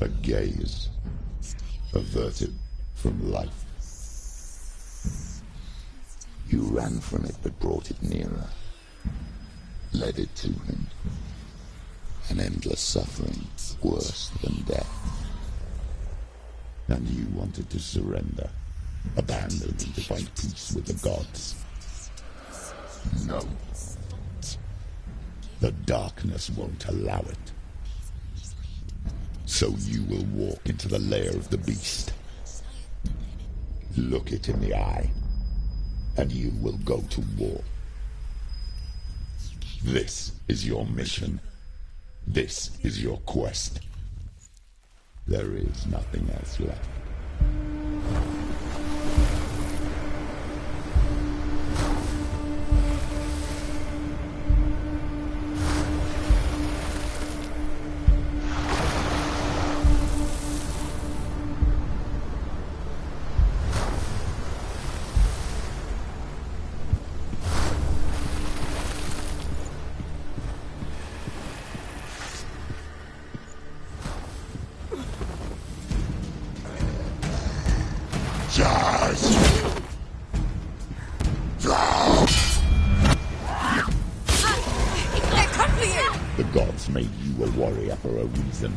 A gaze, averted from life. You ran from it but brought it nearer, led it to him. An endless suffering, worse than death. And you wanted to surrender, abandon and to find peace with the gods. No. The darkness won't allow it. So you will walk into the lair of the beast. Look it in the eye, and you will go to war. This is your mission. This is your quest. There is nothing else left. The gods made you a warrior for a reason.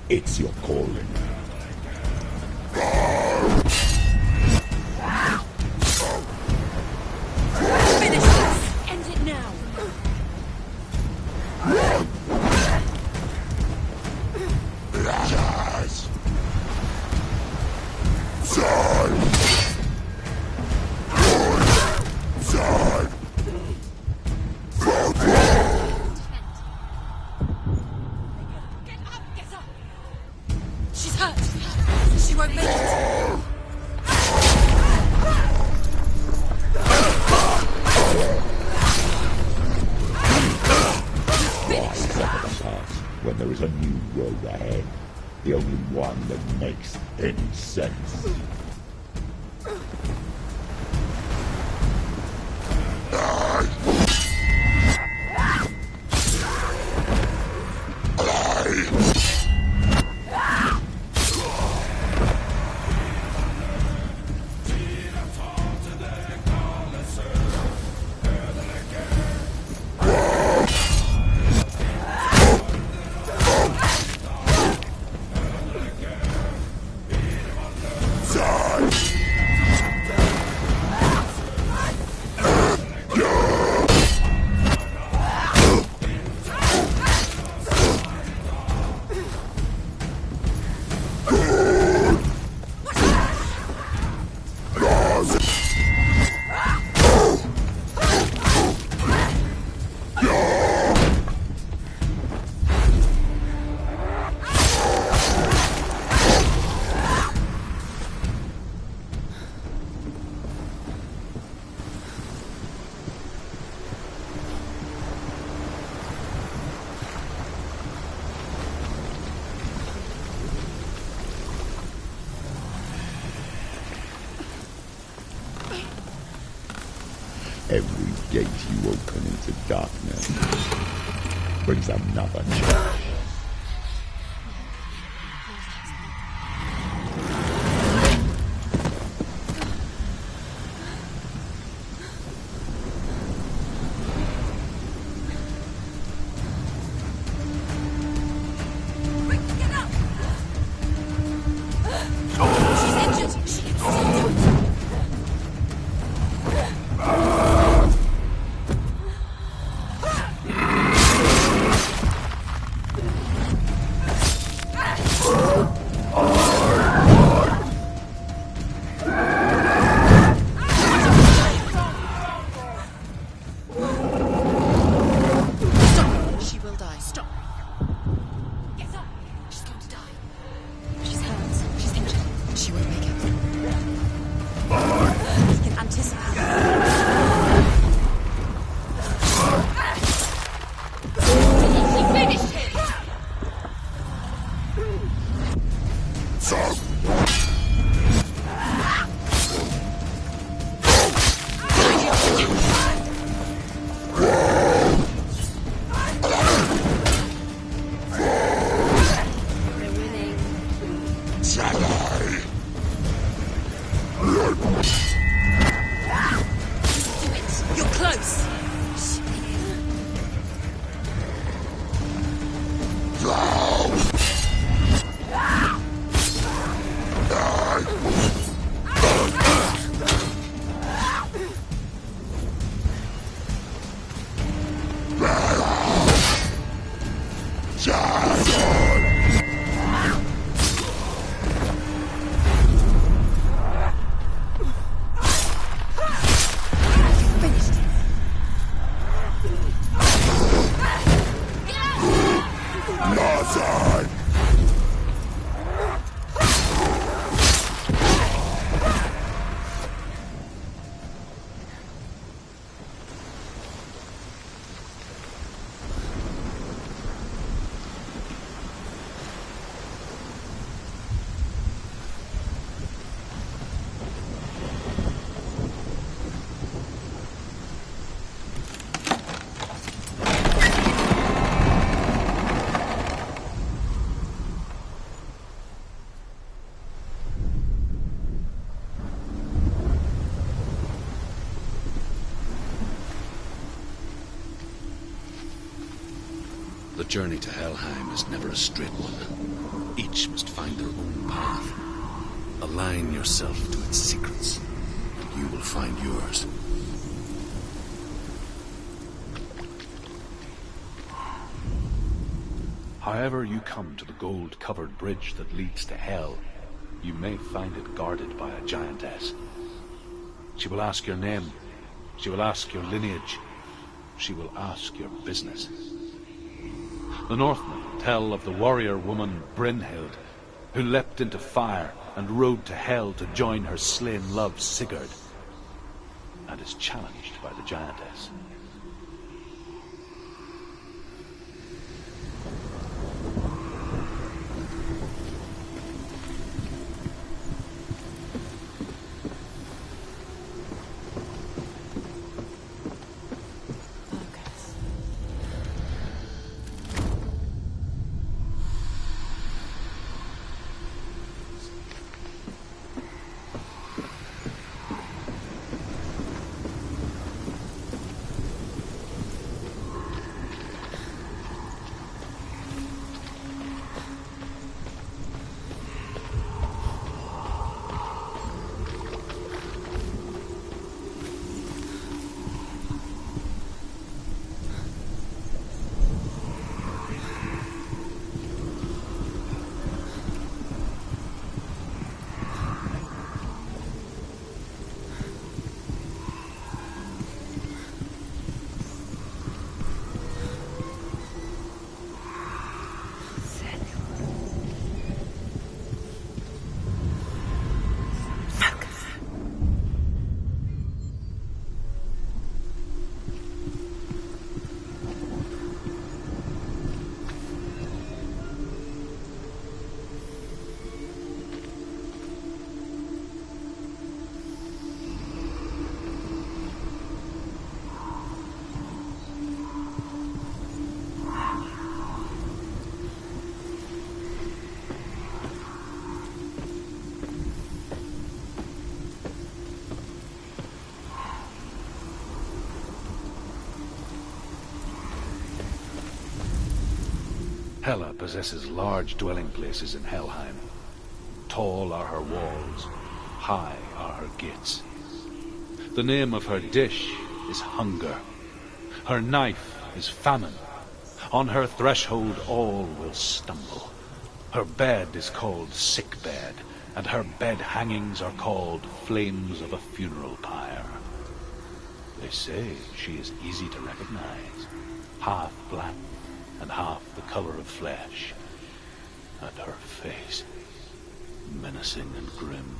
It's your calling. Finish this! End it now! She's hurt! She won't make it! Why suffer the past when there is a new road ahead? The only one that makes any sense. Every gate you open into darkness brings another change. Quick, get up! She's injured! She can still do it! The journey to Helheim is never a straight one. Each must find their own path. Align yourself to its secrets, and you will find yours. However you come to the gold-covered bridge that leads to Hell, you may find it guarded by a giantess. She will ask your name. She will ask your lineage. She will ask your business. The Northmen tell of the warrior woman Brynhild, who leapt into fire and rode to Hell to join her slain love Sigurd, and is challenged by the giantess. Hela possesses large dwelling places in Helheim. Tall are her walls, high are her gates. The name of her dish is hunger. Her knife is famine. On her threshold all will stumble. Her bed is called sick bed, and her bed hangings are called flames of a funeral pyre. They say she is easy to recognize, half black and half the color of flesh, and her face menacing and grim.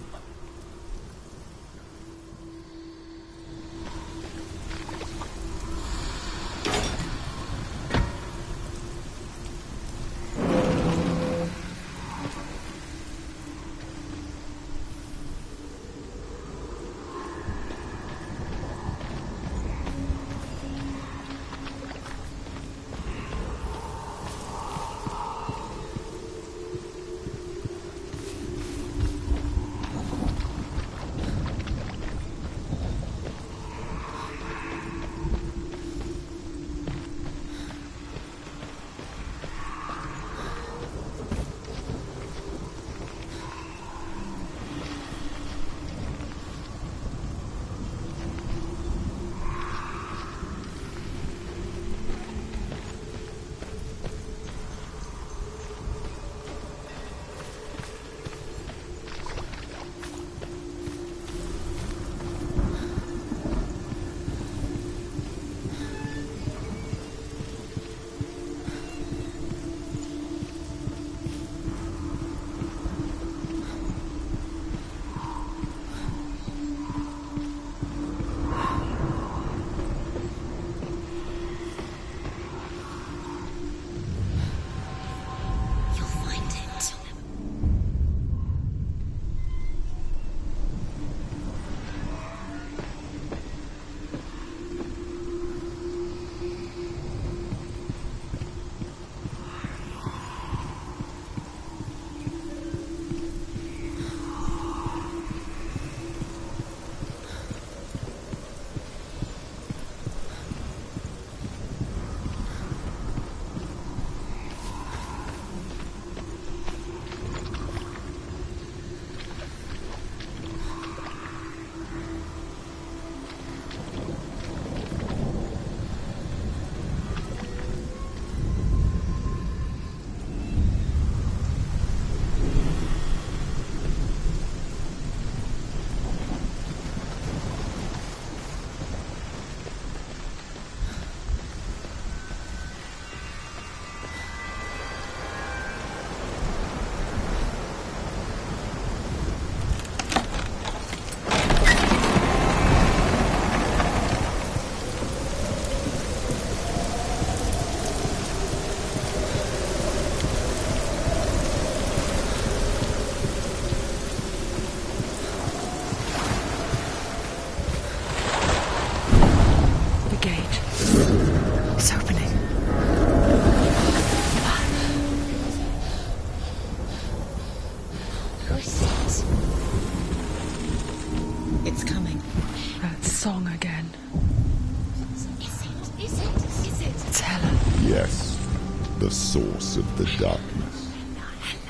source of the darkness.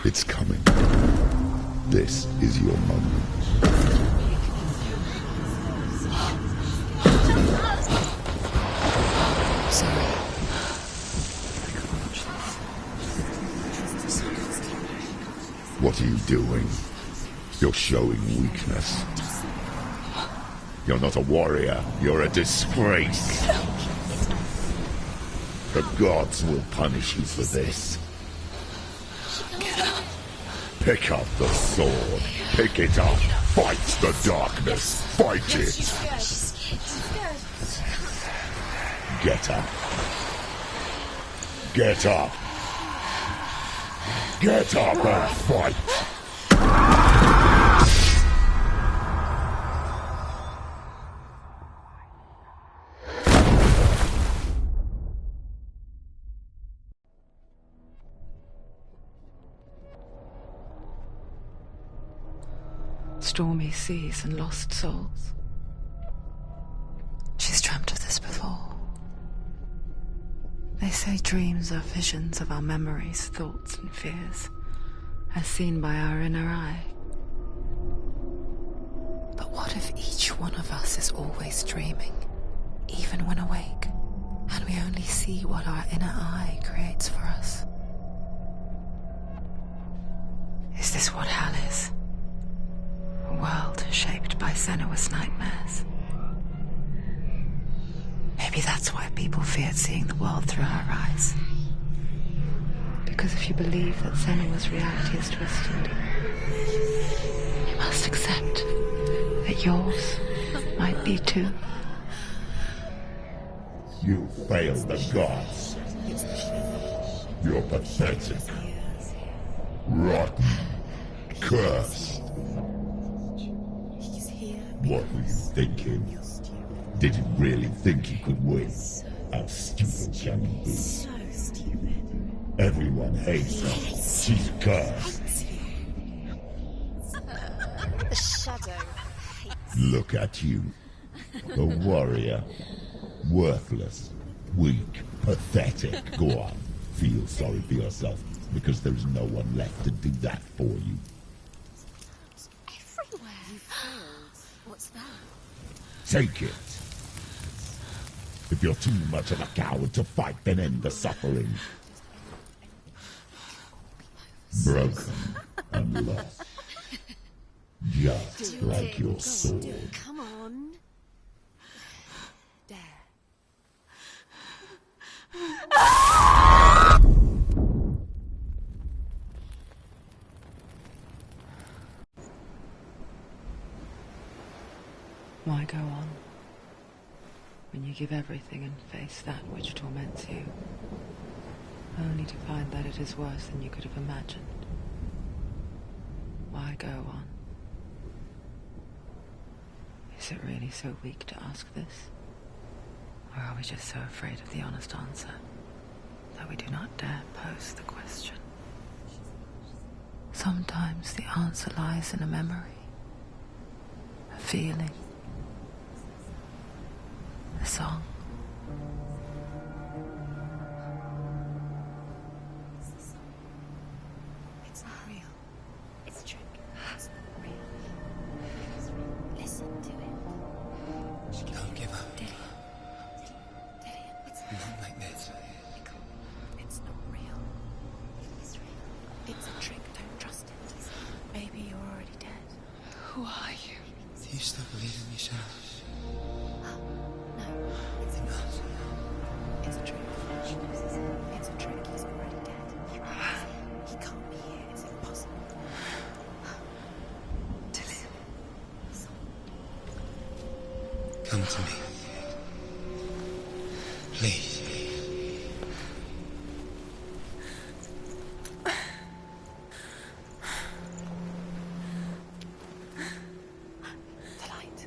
It's coming. This is your moment. Sorry. What are you doing? You're showing weakness. You're not a warrior. You're a disgrace. The gods will punish you for this. Pick up the sword. Pick it up. Fight the darkness. Fight it. Get up. Get up. Get up and fight. Stormy seas and lost souls. She's dreamt of this before. They say dreams are visions of our memories, thoughts and fears, as seen by our inner eye. But what if each one of us is always dreaming, even when awake, and we only see what our inner eye creates for us? Is this what hell is? A world shaped by Senua's nightmares. Maybe that's why people feared seeing the world through her eyes. Because if you believe that Senua's reality is twisted, you must accept that yours might be too. You failed the gods. You're pathetic. Rotten. Cursed. What were you thinking? Did you really think you could win? How stupid can you be? So stupid. Everyone hates her. She's cursed. The shadow hates. Look at you. A warrior. Worthless. Weak. Pathetic. Go on. Feel sorry for yourself, because there is no one left to do that for you. Everywhere. You failed. What's that? Take it. If you're too much of a coward to fight, then end the suffering. Broken and lost. Just like your sword. Come on. Dare. Why go on, when you give everything and face that which torments you, only to find that it is worse than you could have imagined? Why go on? Is it really so weak to ask this? Or are we just so afraid of the honest answer that we do not dare pose the question? Sometimes the answer lies in a memory, a feeling, a song. It's not real. It's a trick. It's not real. Listen to it. Don't give up. Dillian. It's Not like this. It's not real. It's real. It's a trick. Don't trust it. Maybe you're already dead. Who are you? Do you still believe in yourself? No, it's not. It's a trick. It's a trick. He's already dead. He can't be here. It's impossible. Dillian. Come to me. Please. The light.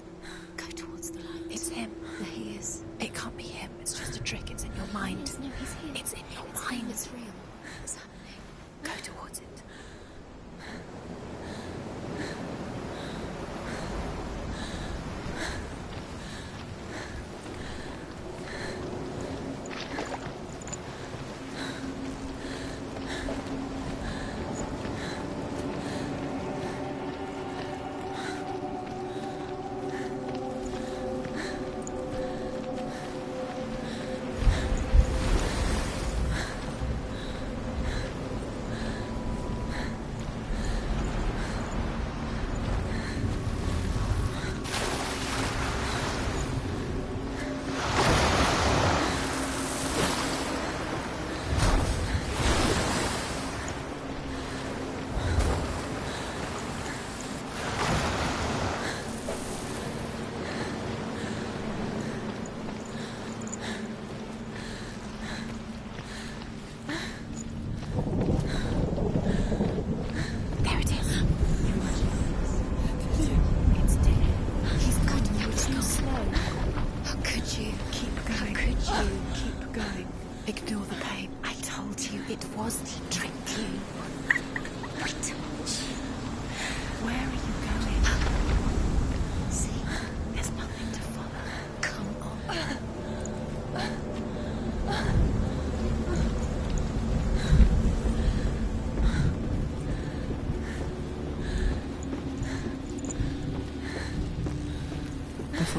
Go towards the light. It's him. There he is. It can't be him. It's just a trick. It's in your mind. No, he's here. It's in your mind. It's real. What's happening? Go towards it.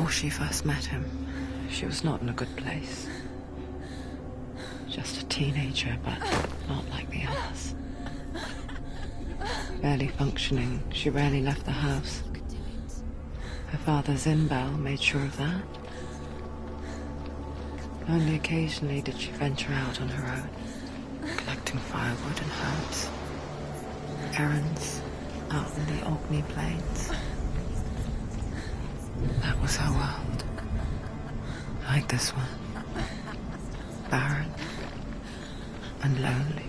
Before she first met him, she was not in a good place. Just a teenager, but not like the others. Barely functioning, she rarely left the house. Her father's in-bell made sure of that. Only occasionally did she venture out on her own, collecting firewood and herbs. Errands out in the Orkney Plains. That was her world. Like this one. Barren and lonely.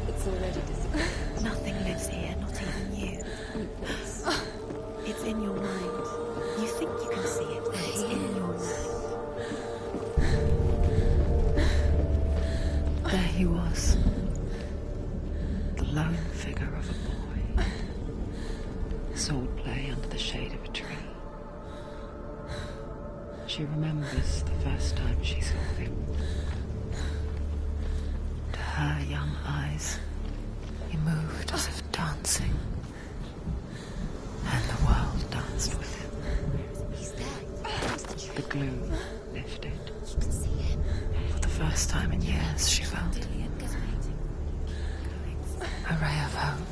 It's already disappeared. Nothing lives here, not even you. It's in your mind. You think you can see it, but it's in your mind. There he was. The lone figure of a boy. Sword play under the shade of a tree. She remembers the first time she saw him. To her young eyes, he moved as if dancing. And the world danced with him. He's there. The gloom lifted. You can see him. For the first time in years, she felt a ray of hope.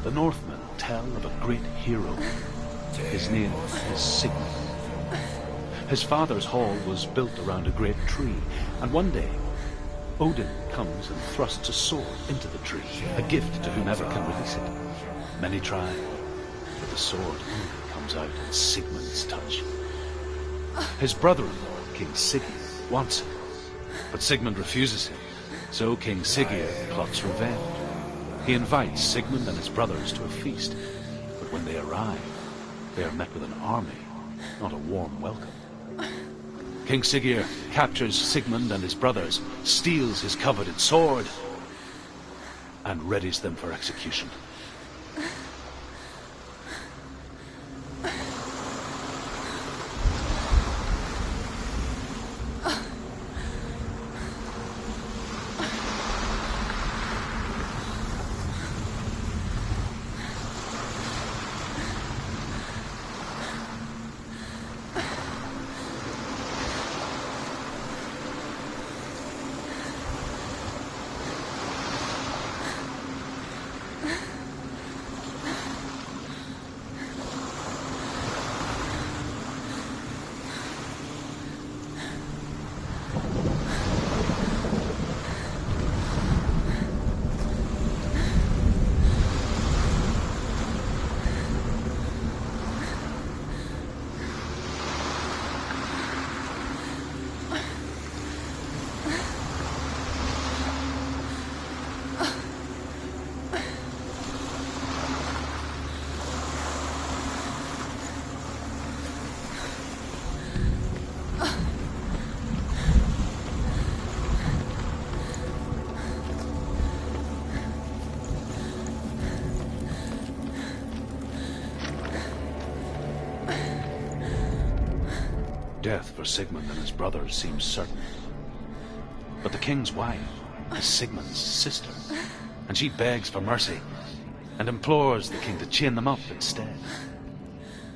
The Northmen tell of a great hero. His name is Sigmund. His father's hall was built around a great tree, and one day Odin comes and thrusts a sword into the tree, a gift to whomever can release it. Many try, but the sword only comes out in Sigmund's touch. His brother-in-law, King Sigurd, wants it, but Sigmund refuses him, so King Sigurd plots revenge. He invites Sigmund and his brothers to a feast, but when they arrive, they are met with an army, not a warm welcome. King Sigurd captures Sigmund and his brothers, steals his coveted sword, and readies them for execution. Death for Sigmund and his brothers seems certain. But the king's wife is Sigmund's sister, and she begs for mercy and implores the king to chain them up instead.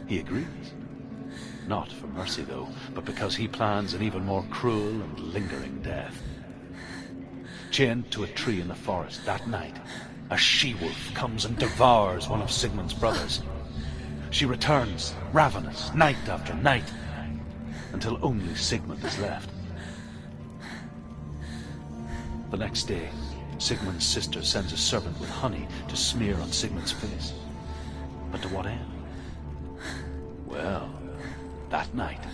He agrees. Not for mercy, though, but because he plans an even more cruel and lingering death. Chained to a tree in the forest that night, a she-wolf comes and devours one of Sigmund's brothers. She returns, ravenous, night after night, until only Sigmund is left. The next day, Sigmund's sister sends a servant with honey to smear on Sigmund's face. But to what end? Well, that night,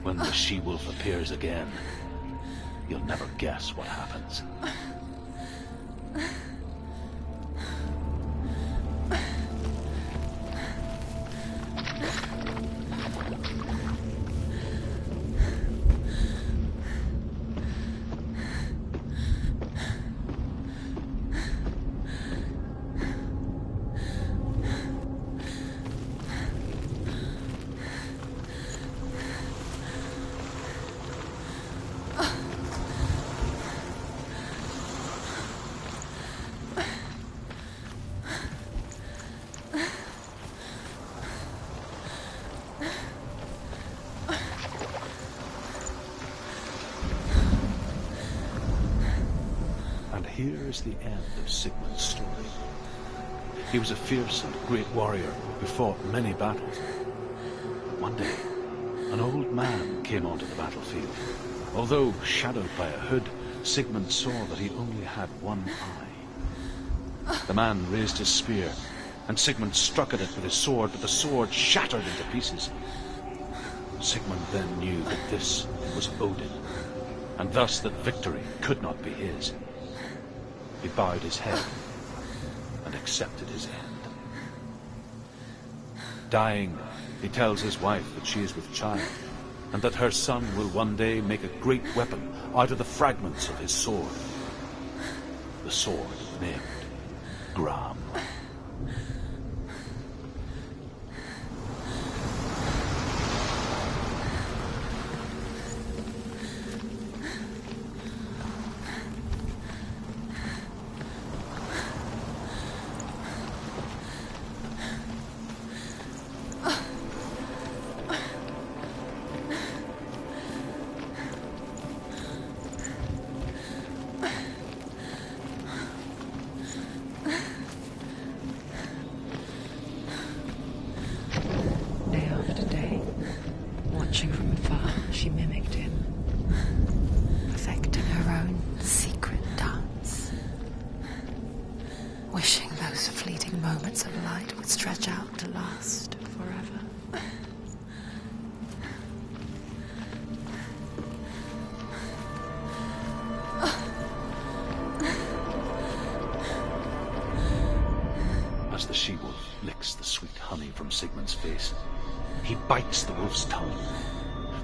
when the she-wolf appears again, you'll never guess what happens. here is the end of Sigmund's story. He was a fierce and great warrior who fought many battles. But one day, an old man came onto the battlefield. Although shadowed by a hood, Sigmund saw that he only had one eye. The man raised his spear, and Sigmund struck at it with his sword, but the sword shattered into pieces. Sigmund then knew that this was Odin, and thus that victory could not be his. He bowed his head and accepted his end. Dying, he tells his wife that she is with child, and that her son will one day make a great weapon out of the fragments of his sword. The sword named Gram. Watching from afar, she mimicked him, perfecting her own secret dance, wishing those fleeting moments of light would stretch out to last forever. As the she-wolf licks the sweet honey from Sigmund's face, he bites the wolf's tongue.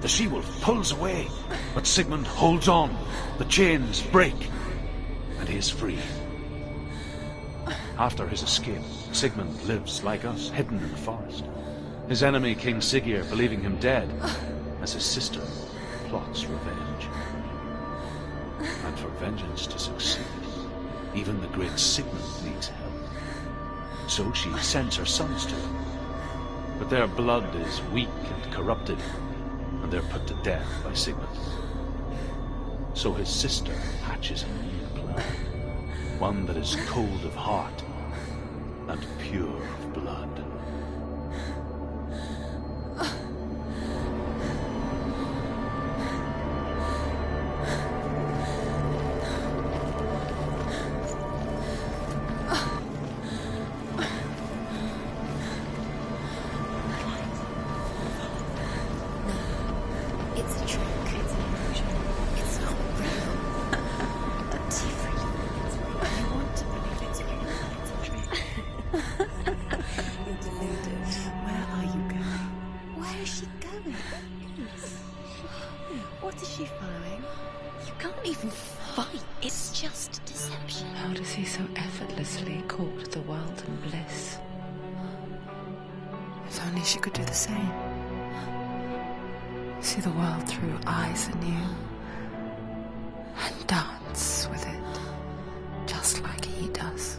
The she-wolf pulls away, but Sigmund holds on. The chains break, and he is free. After his escape, Sigmund lives like us, hidden in the forest. His enemy, King Siggeir, believing him dead, as his sister plots revenge. And for vengeance to succeed, even the great Sigmund needs help. So she sends her sons to him. But their blood is weak and corrupted, and they're put to death by Sigmund. So his sister hatches a new plan, one that is cold of heart and pure of blood. What is she following? You can't even fight. It's just deception. How does he so effortlessly court the world and bliss? If only she could do the same. See the world through eyes anew and dance with it, just like he does.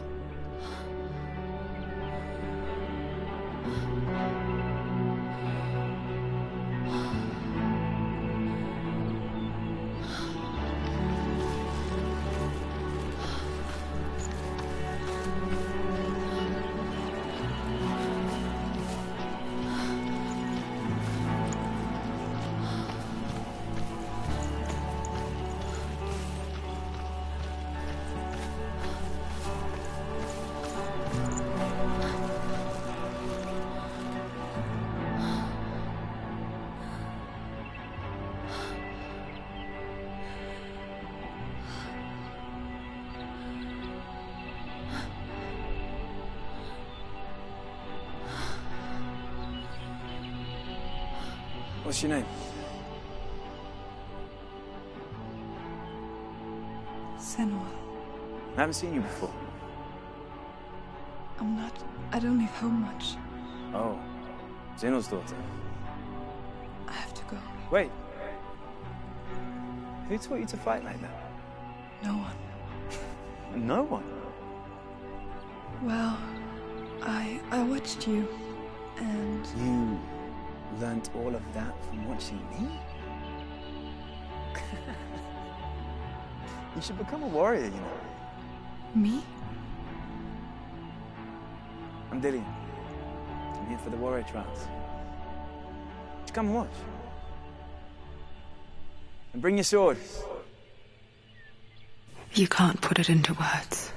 What's your name? Senua. I haven't seen you before. I don't leave home much. Oh, Zeno's daughter. I have to go. Wait. Who taught you to fight like that? No one. No one? Well, I watched you, and... You learnt all of that from watching me? You should become a warrior, you know. Me? I'm Dillian. I'm here for the warrior trials. Just come and watch. And bring your sword. You can't put it into words.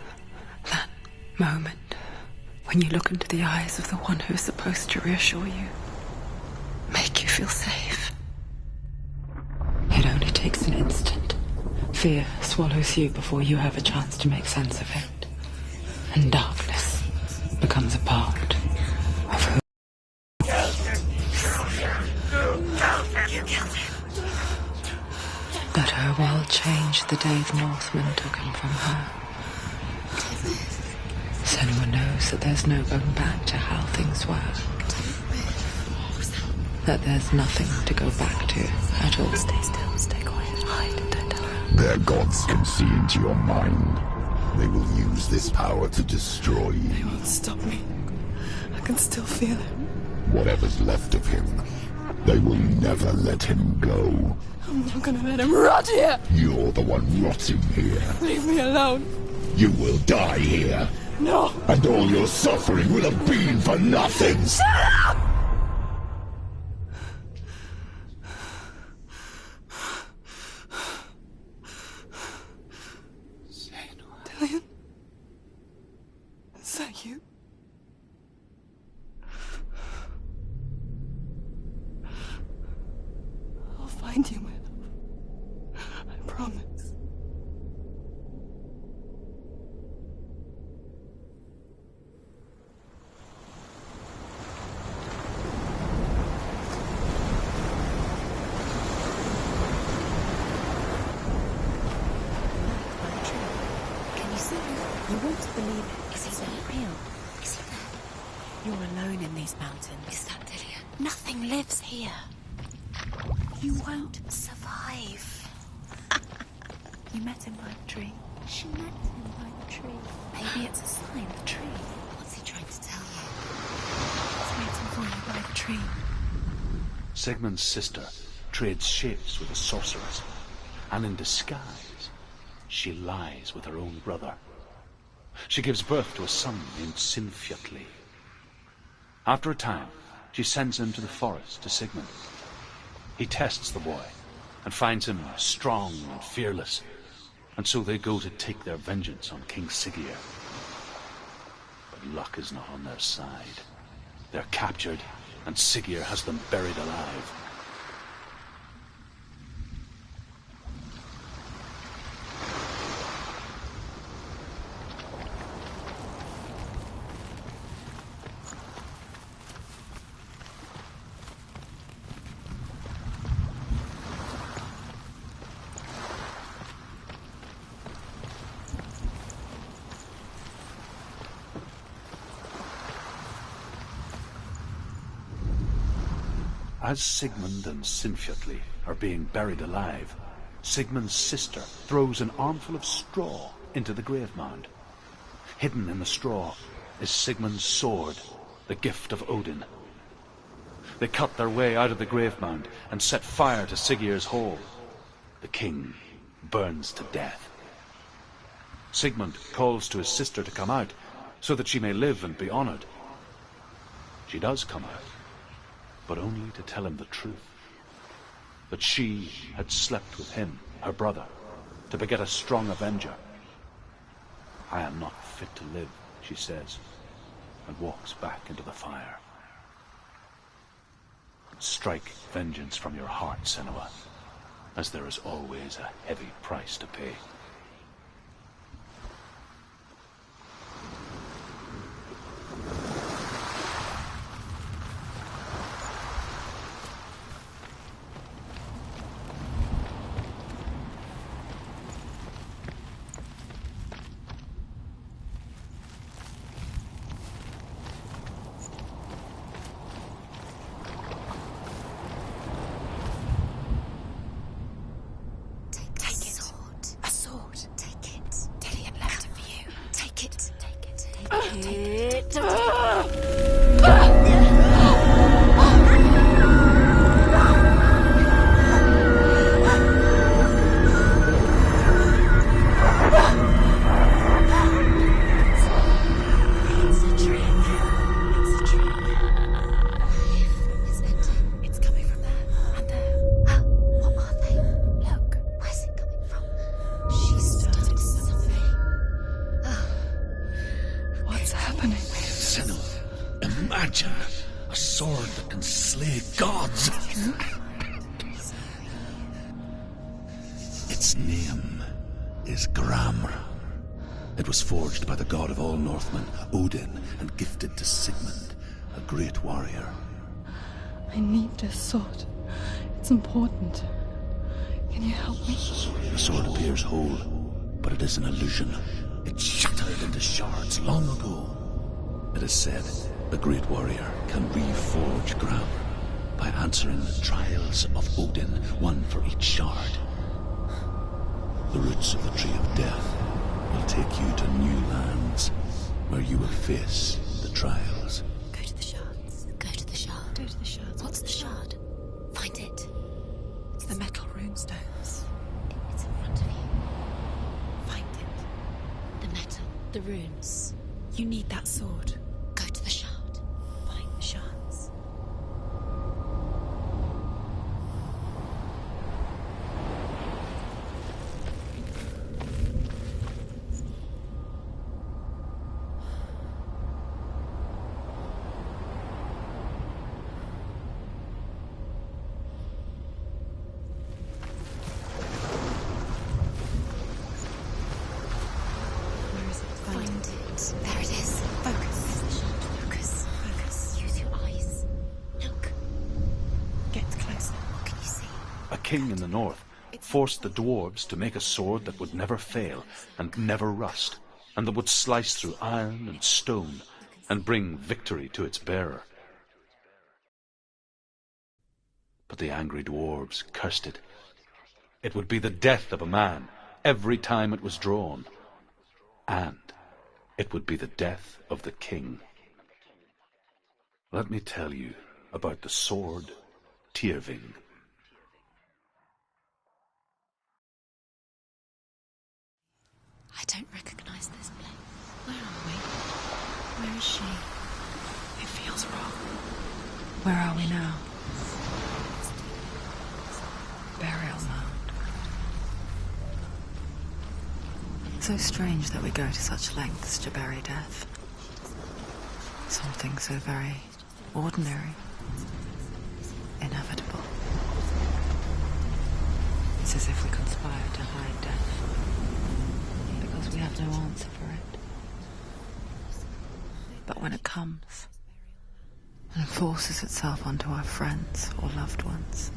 That moment when you look into the eyes of the one who's supposed to reassure you, make you feel safe. It only takes an instant. Fear swallows you before you have a chance to make sense of it. And darkness becomes a part of who. But her world changed the day the Northmen took him from her. Senua knows that there's no going back to how things were. That there's nothing to go back to at all. Stay still, stay quiet, hide, don't tell her. Their gods can see into your mind. They will use this power to destroy you. They won't stop me. I can still feel it. Whatever's left of him, they will never let him go. I'm not gonna let him rot here! You're the one rotting here. Leave me alone. You will die here. No! And all your suffering will have been for nothing. Shut up! Dillian? Is that you? I'll find you, my love. I promise. Can you see him? You won't believe it. Is he there? Real? Is he there? You're alone in these mountains. Is that Dillian? Nothing lives here. You won't survive. You met him by the tree. She met him by the tree. Maybe it's a sign, the tree. What's he trying to tell you? He's waiting for you by the tree. Sigmund's sister trades shapes with a sorceress, and in disguise, she lies with her own brother. She gives birth to a son named Sinfjotli. After a time, she sends him to the forest to Sigmund. He tests the boy and finds him strong and fearless, and so they go to take their vengeance on King Siggeir. But luck is not on their side. They're captured, and Siggeir has them buried alive. As Sigmund and Sinfjotli are being buried alive, Sigmund's sister throws an armful of straw into the grave mound. Hidden in the straw is Sigmund's sword, the gift of Odin. They cut their way out of the grave mound and set fire to Siggeir's hall. The king burns to death. Sigmund calls to his sister to come out so that she may live and be honored. She does come out, but only to tell him the truth. That she had slept with him, her brother, to beget a strong avenger. I am not fit to live, she says, and walks back into the fire. Strike vengeance from your heart, Senua, as there is always a heavy price to pay. Its name is Gramr. It was forged by the god of all Northmen, Odin, and gifted to Sigmund, a great warrior. I need this sword. It's important. Can you help me? The sword appears whole, but it is an illusion. It shattered into shards long ago. It is said the great warrior can reforge Gramr by answering the trials of Odin, one for each shard. The roots of the Tree of Death will take you to new lands where you will face the trials. Go to the shards. Go to the shard. Go to the shards. What's the shard? Find it. It's the metal runestones. It's in front of you. Find it. The metal. The runes. You need that sword. Go to the shard. Find the shards. Where is it? Find it. There it is. Focus. Focus. Focus. Use your eyes. Look. Get closer. What can you see? A king in the north forced the dwarves to make a sword that would never fail and never rust, and that would slice through iron and stone and bring victory to its bearer. But the angry dwarves cursed it. It would be the death of a man every time it was drawn, and it would be the death of the king. Let me tell you about the sword Tyrving. I don't recognize this place. Where are we? Where is she? It feels wrong. Where are we now? Burial mound. So strange that we go to such lengths to bury death. Something so very ordinary, inevitable. It's as if we conspire to hide death, because we have no answer for it. But when it comes, and forces itself onto our friends or loved ones,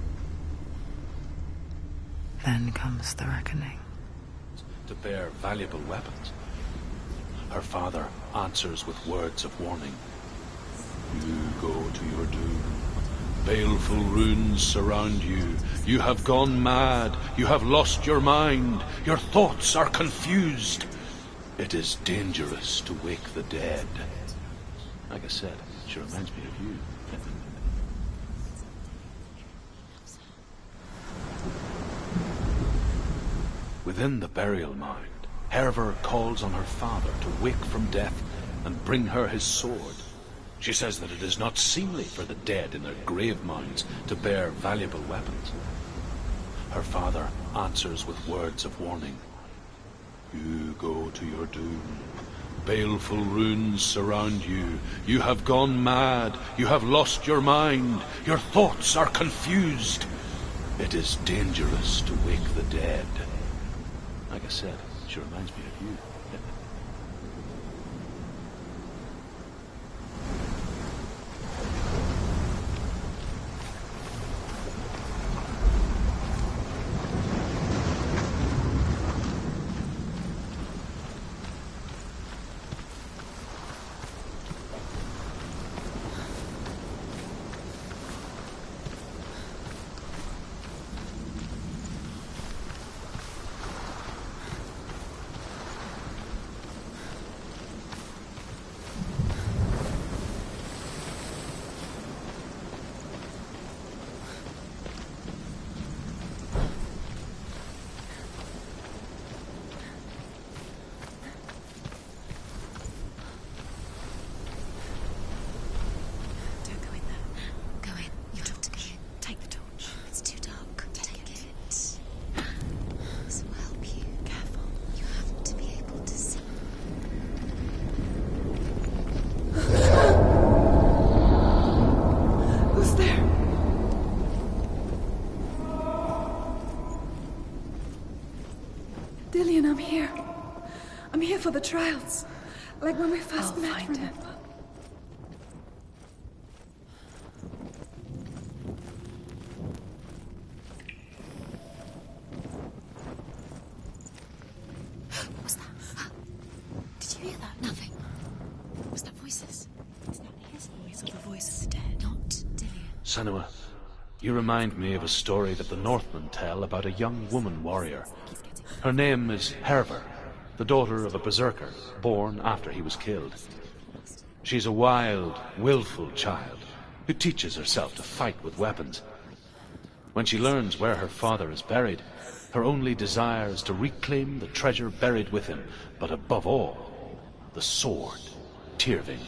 then comes the reckoning. To bear valuable weapons. Her father answers with words of warning. You go to your doom. Baleful runes surround you. You have gone mad. You have lost your mind. Your thoughts are confused. It is dangerous to wake the dead. Like I said, she reminds me of you. Within the burial mound, Hervor calls on her father to wake from death and bring her his sword. She says that it is not seemly for the dead in their grave mounds to bear valuable weapons. Her father answers with words of warning. You go to your doom. Baleful runes surround you. You have gone mad. You have lost your mind. Your thoughts are confused. It is dangerous to wake the dead. Like I said, she reminds me of you. Dillian, I'm here. I'm here for the trials. Like when we first met. I'll find him. What was that? Did you hear that? Nothing. Was that voices? Is that his voice or the voice of the dead? Not Dillian. Senua, you remind me of a story that the Northmen tell about a young woman warrior. Her name is Herver, the daughter of a berserker, born after he was killed. She's a wild, willful child who teaches herself to fight with weapons. When she learns where her father is buried, her only desire is to reclaim the treasure buried with him, but above all, the sword, Tyrving.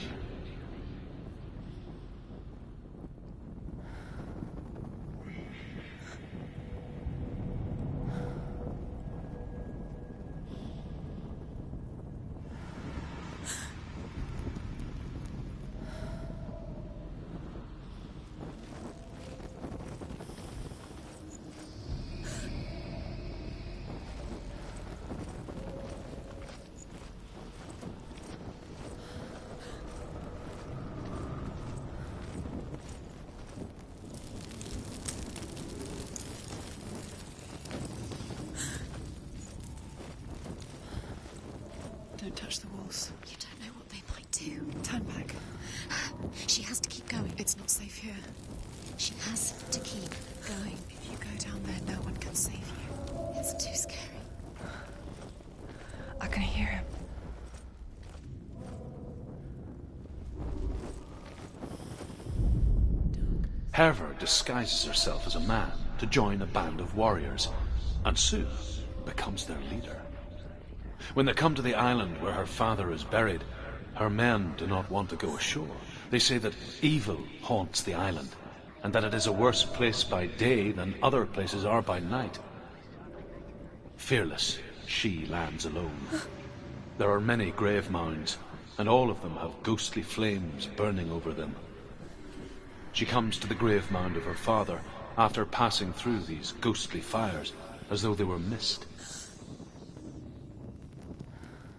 Don't touch the walls. You don't know what they might do. Turn back. She has to keep going. It's not safe here. She has to keep going. If you go down there, no one can save you. It's too scary. I can hear him. Herver disguises herself as a man to join a band of warriors, and soon becomes their leader. When they come to the island where her father is buried, her men do not want to go ashore. They say that evil haunts the island, and that it is a worse place by day than other places are by night. Fearless, she lands alone. There are many grave mounds, and all of them have ghostly flames burning over them. She comes to the grave mound of her father after passing through these ghostly fires, as though they were mist.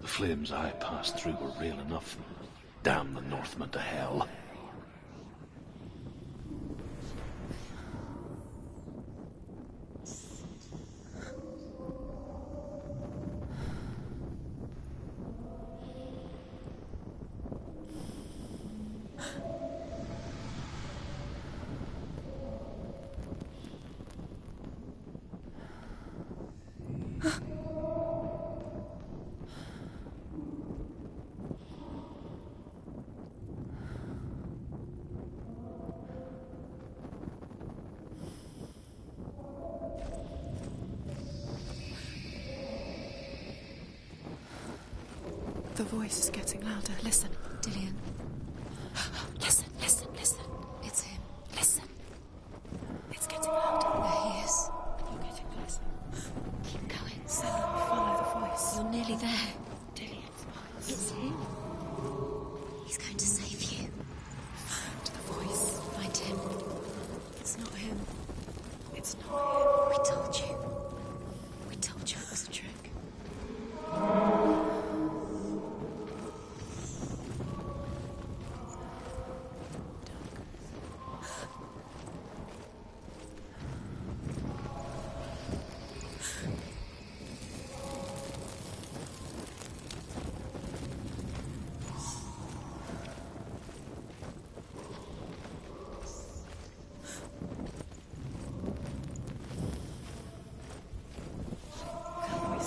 The flames I passed through were real enough. Damn the Northmen to hell. The voice is getting louder. Listen, Dillian. Listen, listen, listen. It's him. Listen. It's getting louder. There he is. You're getting closer. Keep going. Senua, follow the voice. You're nearly there. Dillian. It's him. He's going to save you. Find the voice. Find him. It's not him. It's not him. We told you. We told you it was a trick.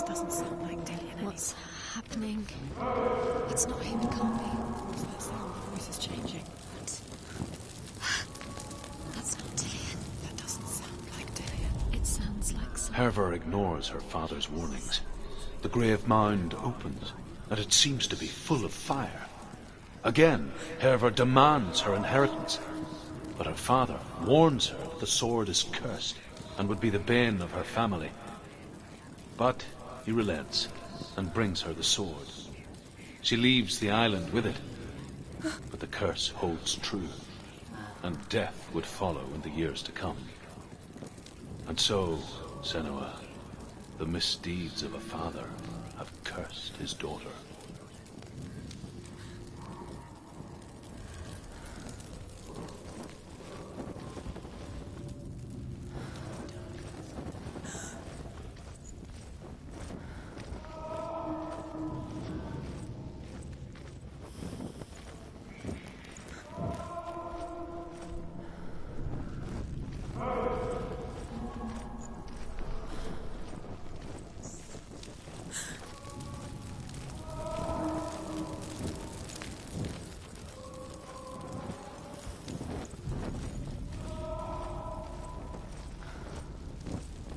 Doesn't sound like Dillian. What's happening? It's not him, it can't be. What's that sound? The voice is changing. What? That's not Dillian. That doesn't sound like Dillian. It sounds like some... Herver ignores her father's warnings. The grave mound opens, and it seems to be full of fire. Again, Herver demands her inheritance, but her father warns her that the sword is cursed and would be the bane of her family. But he relents and brings her the sword. She leaves the island with it, but the curse holds true, and death would follow in the years to come. And so, Senua, The misdeeds of a father have cursed his daughter.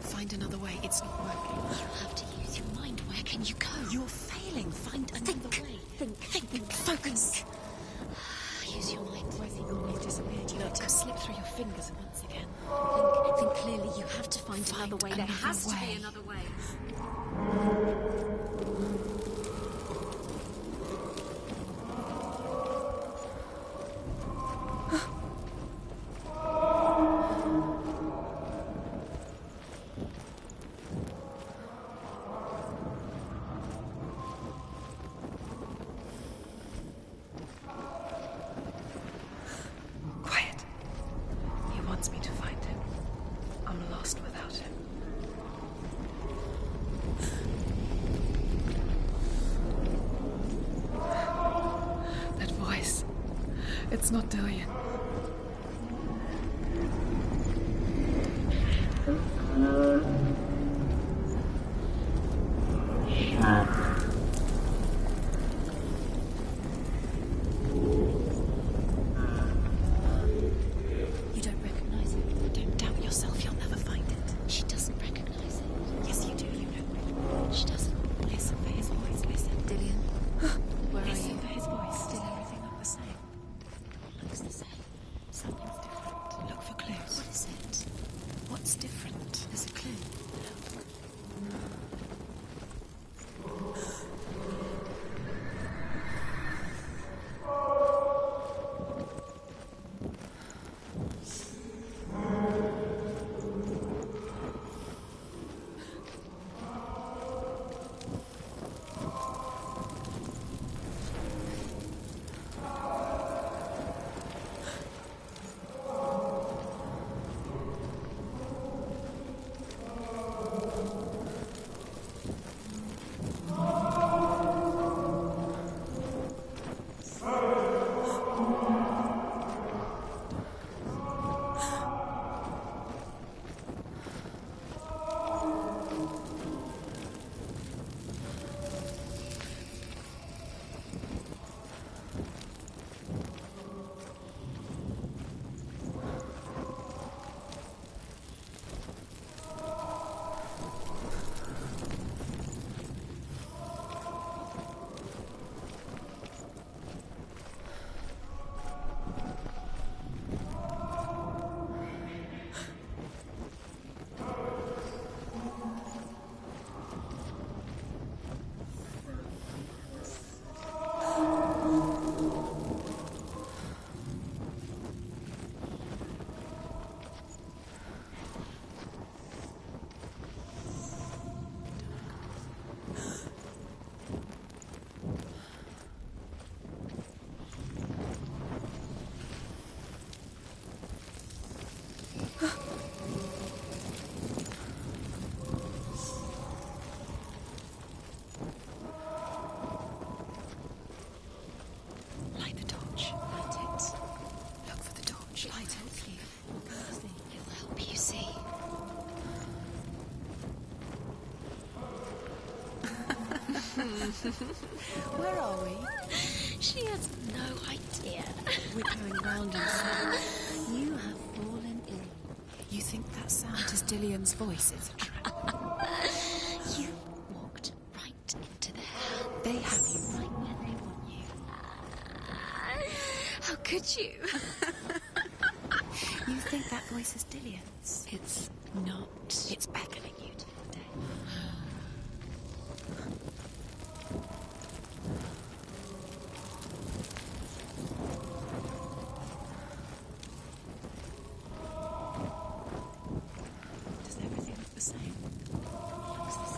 Find another way. It's not working. You have to use your mind. Where can you go? You're failing. Find another way. Think. Focus. Use your mind. Where's he gone? He's disappeared. You need to slip through your fingers once again. Think clearly. You have to find another way. There has to be another way. Wants me to find him. I'm lost without him. That voice. It's not Dillion. Where are we? She has no idea. We're going round in circles. You have fallen ill. You think that sound is Dillion's voice? It's a trap. You walked right into their hands. They have you right where they want you. How could you? You think that voice is Dillion's? It's not. It's beckoning you to stay. Does everything look the same? Looks the same.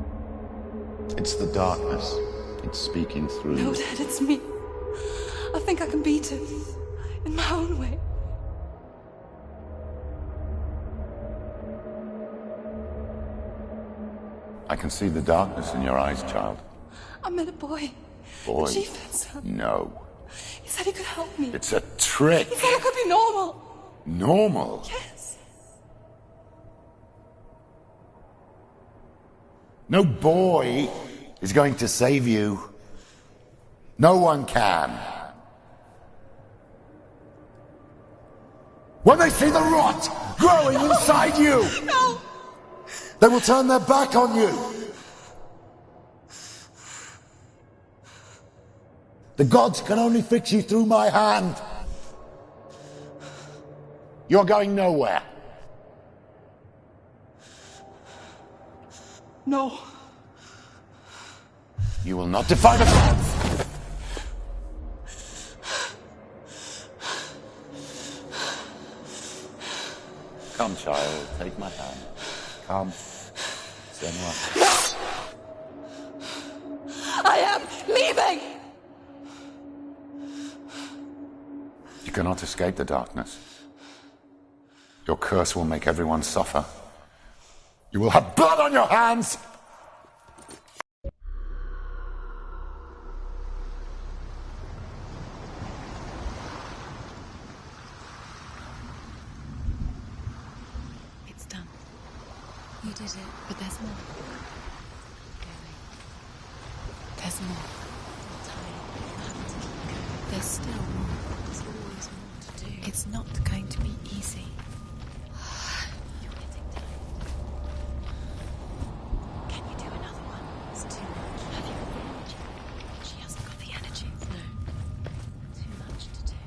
It's the darkness. It's speaking through No, you. Dad, it's me. I think I can beat it. In my own way. I can see the darkness in your eyes, child. I met a boy. Boy. The chief had son. No. He said he could help me. It's a trick. He said I could be normal. Normal? Yes. No boy is going to save you. No one can. When they see the rot growing inside you, No! they will turn their back on you. The gods can only fix you through my hand. You're going nowhere. No. You will not defy the gods. Come, child, take my hand. Come. Senua. I am leaving! You cannot escape the darkness. Your curse will make everyone suffer. You will have blood on your hands! It's done. You did it, but there's more. There's more. There's still more. There's always more to do. It's not going to be easy. You're getting tired. Can you do another one? It's too much. Have you got the energy? She hasn't got the energy. No. Too much to do.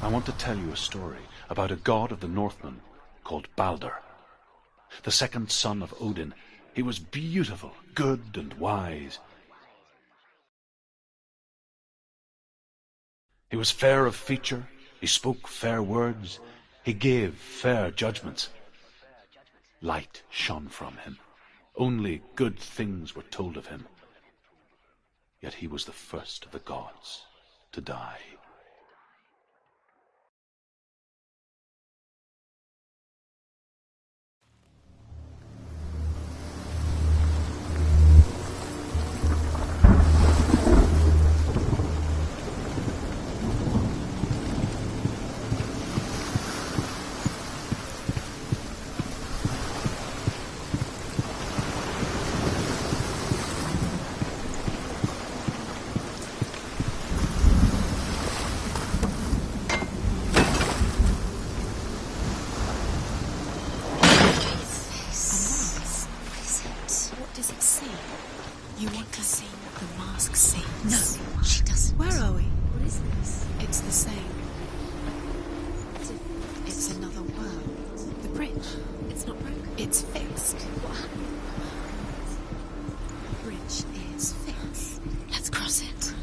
I want to tell you a story about a god of the Northmen called Balder. The second son of Odin. He was beautiful, good and wise. He was fair of feature, he spoke fair words, he gave fair judgments. Light shone from him. Only good things were told of him. Yet he was the first of the gods to die. What does it see? You want to see what the mask sees? No, she doesn't. Where are we? What is this? It's the same. It's another world. The bridge. It's not broken. It's fixed. What happened? The bridge is fixed. Let's cross it.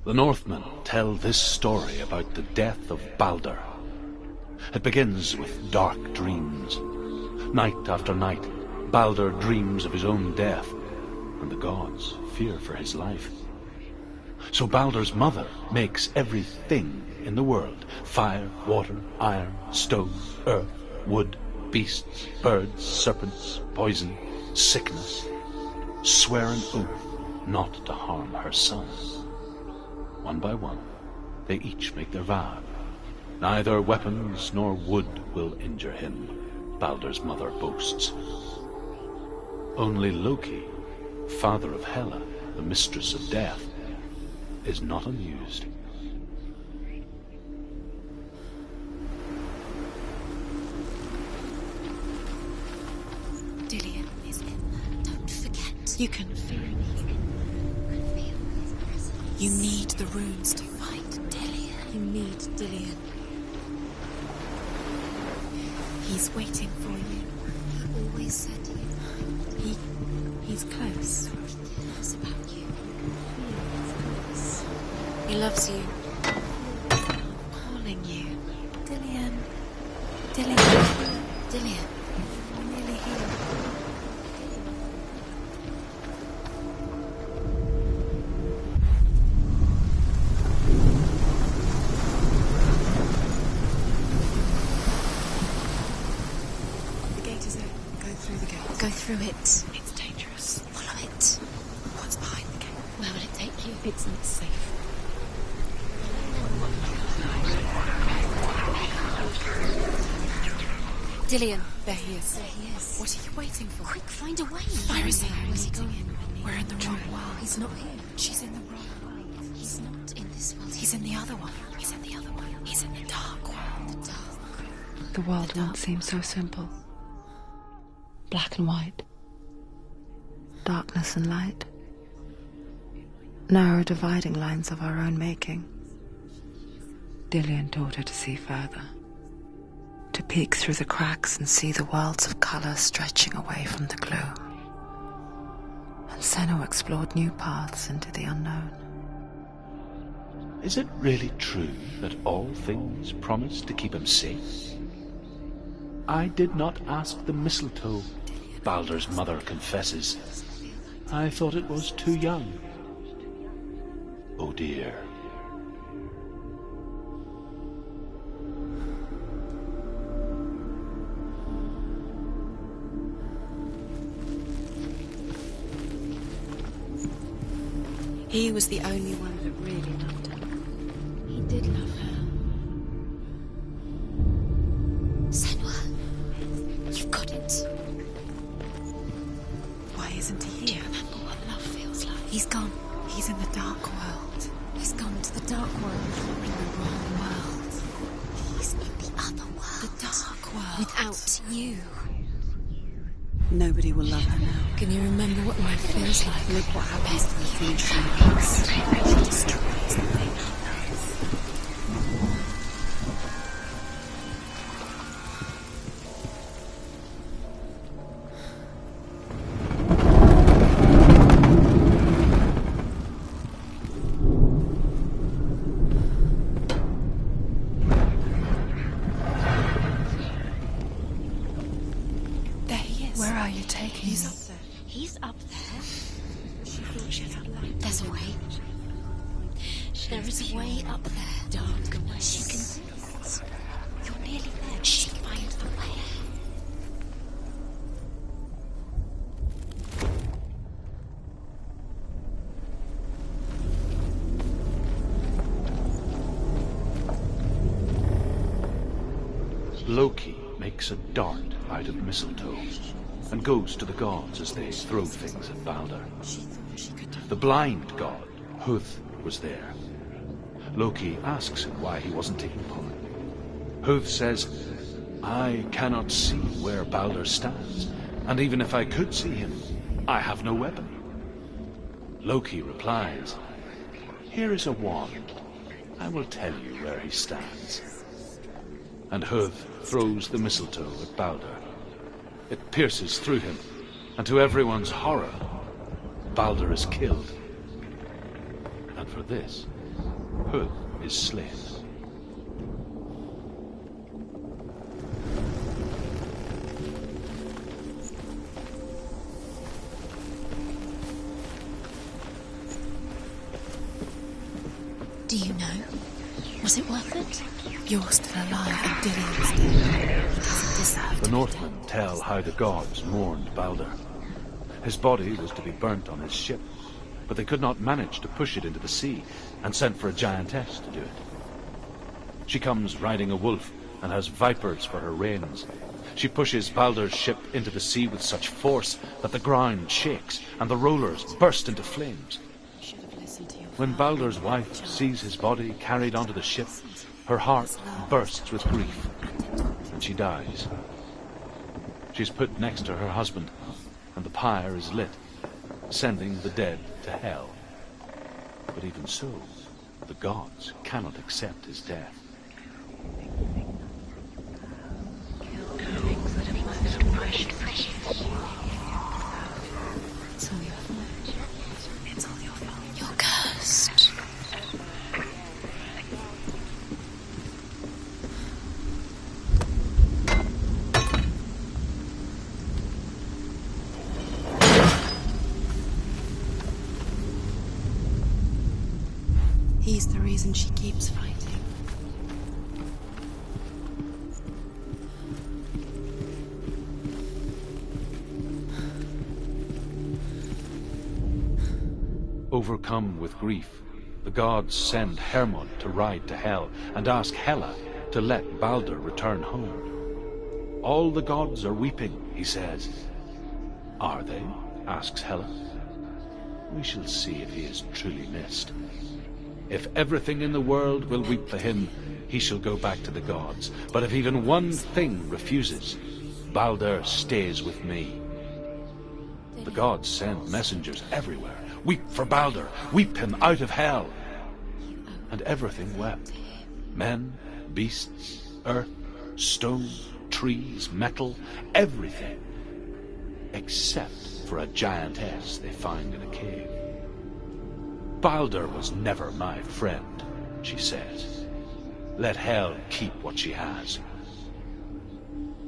The Northmen tell this story about the death of Balder. It begins with dark dreams. Night after night, Balder dreams of his own death, and the gods fear for his life. So Balder's mother makes everything in the world: fire, water, iron, stone, earth, wood, beasts, birds, serpents, poison, sickness, swear an oath not to harm her sons. One by one, they each make their vow. Neither weapons nor wood will injure him, Balder's mother boasts. Only Loki, father of Hela, the mistress of death, is not amused. Dillion is in there. Don't forget. You can feel it. I feel his presence. You need the runes to fight Dillion. You need Dillion. He's waiting for you. He always said he's close. He knows about you. He loves you. Calling you. Dillion. Dillion. Dillion. We're nearly here. The gate is open. Go through the gate. Go through it. It's dangerous. Follow it. What's behind the gate? Where will it take you? It's not safe. Dillion. There he is. There he is. What are you waiting for? Quick, find a way. Where is he? Where's he going? We're in the wrong world. He's not here. She's in the wrong world. He's not in this world. He's in the other one. He's in the other one. He's in the dark world. The dark. The world won't seem so simple. Black and white. Darkness and light. Narrow dividing lines of our own making. Dillion taught her to see further. To peek through the cracks and see the worlds of colour stretching away from the gloom. And Senua explored new paths into the unknown. Is it really true that all things promise to keep him safe? I did not ask the mistletoe, Baldur's mother confesses. I thought it was too young. Oh dear. He was the only one that really loved her. He did love her. Senua, you've got it. Why isn't he here? Do you remember what love feels like? He's gone. He's in the dark world. He's gone to the dark world. You're in the wrong world. He's in the other world. The dark world. Without you. Nobody will love her now. Can you remember what life feels like? Look what happens to the things she loves. She destroys the thing. Where are you taking He's me? up there. He's up there. She thought she had light. There's a way. There is a way up there. Dark way. She can do it. You're nearly there. She can find the way. Loki makes a dart out of mistletoe and goes to the gods as they throw things at Baldur. The blind god, Huth, was there. Loki asks him why he wasn't taking part. Huth says, I cannot see where Baldur stands, and even if I could see him, I have no weapon. Loki replies, here is a wand. I will tell you where he stands. And Huth throws the mistletoe at Baldur. It pierces through him, and to everyone's horror, Baldur is killed. And for this, Huth is slain. Do you know? Was it worth it? You're still alive and Dillion's dead. He doesn't deserve The to Northmen tell how the gods mourned Baldur. His body was to be burnt on his ship, but they could not manage to push it into the sea, and sent for a giantess to do it. She comes riding a wolf and has vipers for her reins. She pushes Baldur's ship into the sea with such force that the ground shakes and the rollers burst into flames. When Baldur's wife sees his body carried onto the ship, her heart bursts with grief, and she dies. She's put next to her husband, and the pyre is lit, sending the dead to hell. But even so, the gods cannot accept his death. It's all your fault. It's all your fault. You're cursed. He's the reason she keeps fighting. Overcome with grief, the gods send Hermod to ride to Hell and ask Hela to let Balder return home. All the gods are weeping, he says. Are they? Asks Hela. We shall see if he is truly missed. If everything in the world will weep for him, he shall go back to the gods. But if even one thing refuses, Balder stays with me. The gods send messengers everywhere. Weep for Balder, weep him out of Hell. And everything wept. Men, beasts, earth, stone, trees, metal, everything. Except for a giantess they found in a cave. Balder was never my friend, she says. Let Hel keep what she has.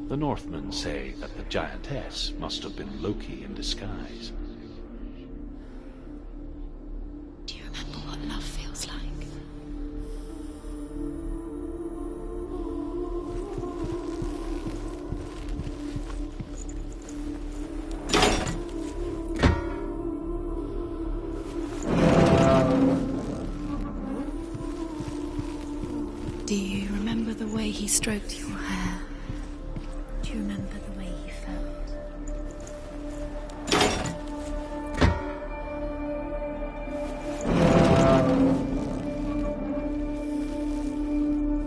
The Northmen say that the giantess must have been Loki in disguise. Do you remember what love feels like? Do you remember the way he stroked your hair? Do you remember the way he felt?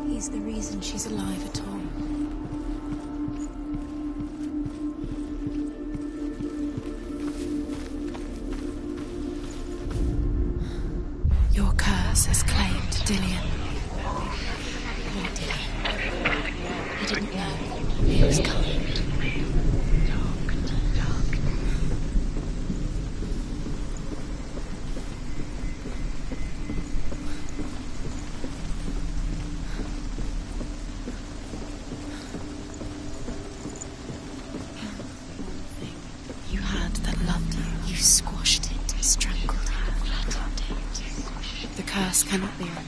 He's the reason she's alive at all. Your curse has claimed Dillion. He didn't know he was coming. You had that loved you. You squashed it, strangled it, flattened it. The curse cannot be undone.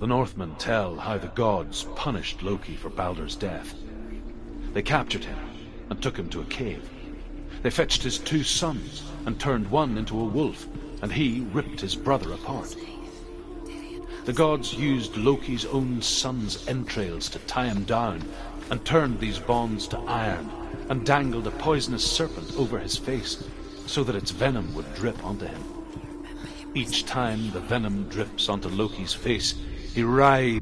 The Northmen tell how the gods punished Loki for Balder's death. They captured him and took him to a cave. They fetched his 2 sons and turned one into a wolf, and he ripped his brother apart. The gods used Loki's own son's entrails to tie him down, and turned these bonds to iron, and dangled a poisonous serpent over his face, so that its venom would drip onto him. Each time the venom drips onto Loki's face, he writhes.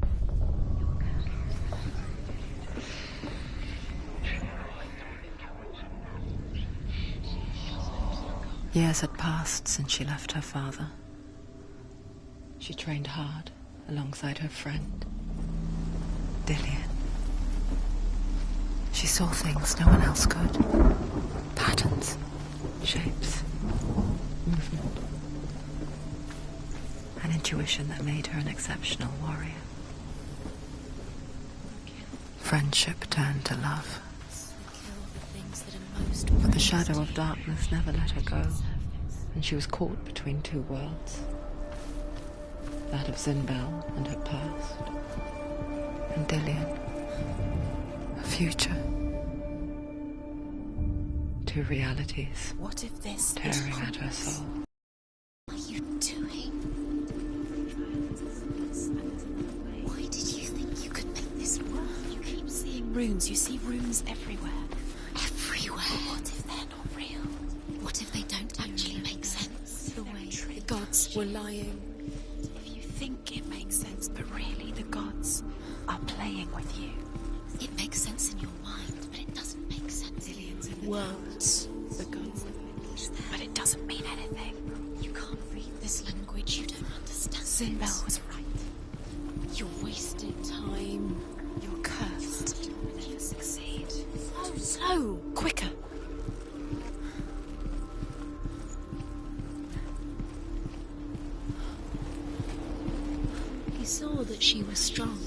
Years had passed since she left her father. She trained hard alongside her friend, Dillion. She saw things no one else could. Patterns, shapes, movement. An intuition that made her an exceptional warrior. Friendship turned to love. But the shadow of darkness never let her go, and she was caught between 2 worlds. That of Zinbel and her past, and Dillion, her future. 2 realities, What if this tearing at her soul. What are you doing? Why did you think you could make this work? You keep seeing runes runes. You see runes everywhere. Everywhere? What if they're not real? What if they don't actually make sense? The way the gods were lying. If you think it makes sense, but really the gods are playing with you. It makes sense in your mind, but it doesn't make sense in words. The gods but it doesn't mean anything. You can't read this language, you don't understand. Sinbel was right. You're wasting time. You're cursed. You'll never succeed. Slow! Quicker! He saw that she was strong.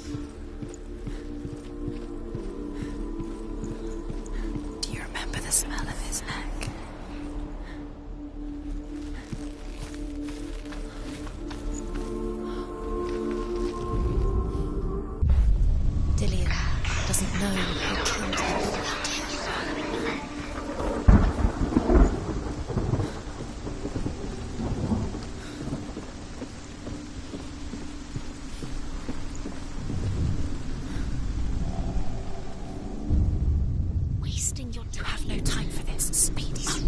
Do you remember the smell of his neck? Dillian doesn't know who killed him. Wasting your time. You have no time for this. Speed up.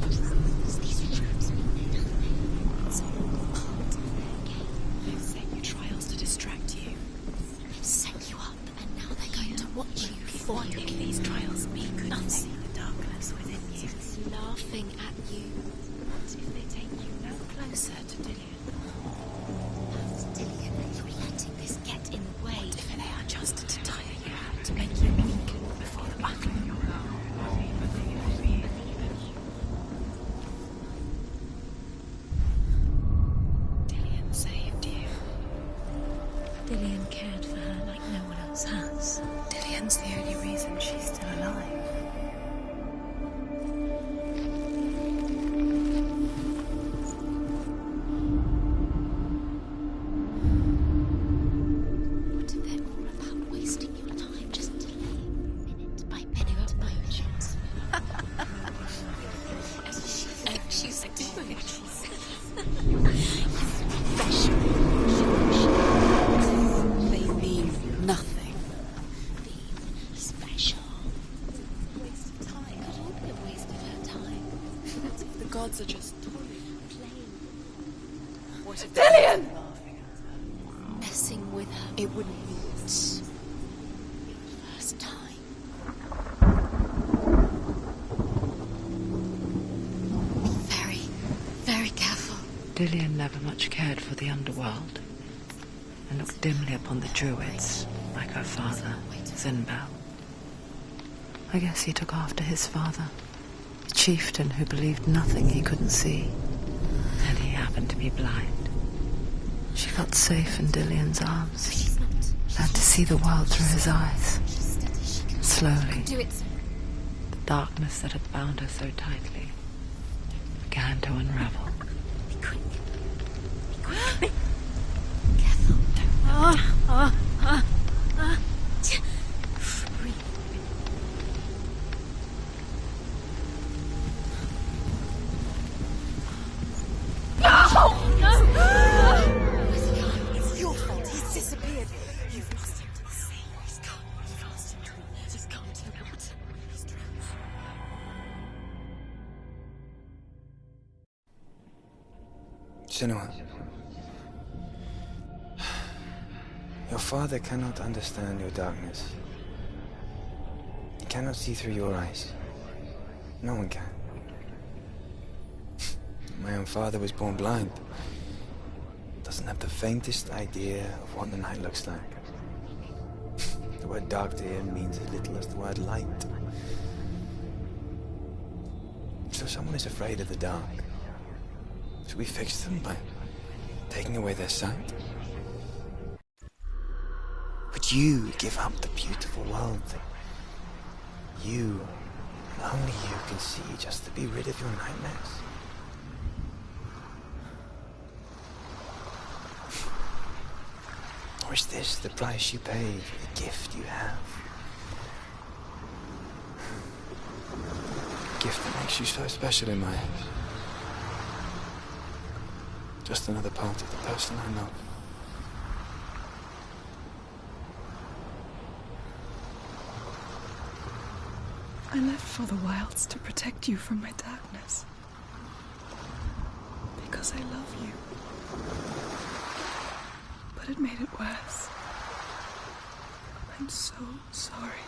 These rooms mean nothing. It's all part of their game. They've set you trials to distract you. They've set you up, and now they're going to watch you before you get these trials mean nothing. The darkness within you. It's laughing at you. What if they take you no closer to Dillian? That's Dillian. You're letting this get in the way. What if they are just to tire you out, to make you weaken before the battle? Dillian saved you. Dillian cared for her like no one else has. Dillian's the only reason she's still alive. What if they're all about wasting your time, just delaying minute by minute motions? She's doing it. They mean nothing. Being special. Waste of time. It could all be a waste of her time. What if the gods are just toying, playing? What if Dillian! Messing with her. It wouldn't be the first time. Be very, very careful. Dillian never much cared for the underworld, and looked dimly upon the druids, like her father, Sinbel. I guess he took after his father, a chieftain who believed nothing he couldn't see, and he happened to be blind. She felt safe in Dillian's arms, learned to see the world through his eyes. Slowly, Do it. the darkness that had bound her so tightly began to unravel. Be quick. Be quick. Careful. Breathe. Where's he gone? It's your fault. He's disappeared. You've lost him to the sea. He's gone. You've lost him to him. He's gone to the water. He's drowned. Senua, your father cannot understand your darkness. He cannot see through your eyes. No one can. My own father was born blind. Doesn't have the faintest idea of what the night looks like. The word dark to him means as little as the word light. So someone is afraid of the dark. Should we fix them by taking away their sight? Would you give up the beautiful world that you, and only you, can see just to be rid of your nightmares? Or is this the price you pay for the gift you have? A gift that makes you so special in my eyes. Just another part of the person I know. I left for the wilds to protect you from my darkness. Because I love you. But it made it worse. I'm so sorry.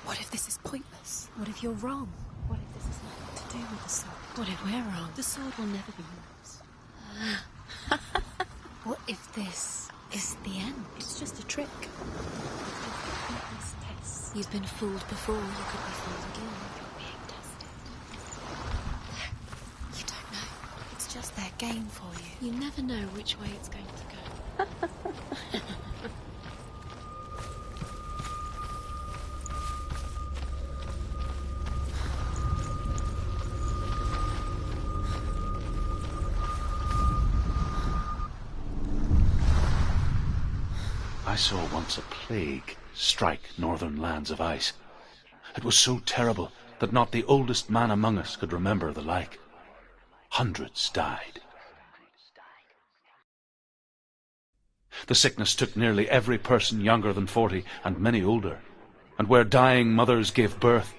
What if this is pointless? What if you're wrong? What if this has nothing to do with the sword? What if we're wrong? The sword will never be yours. What if this is the end? It's just a trick. You've been fooled before. You could be fooled again. You're being tested. You don't know. It's just their game for you. You never know which way it's going to go. I saw once a plague strike northern lands of ice. It was so terrible that not the oldest man among us could remember the like. Hundreds died. The sickness took nearly every person younger than 40, and many older. And where dying mothers gave birth,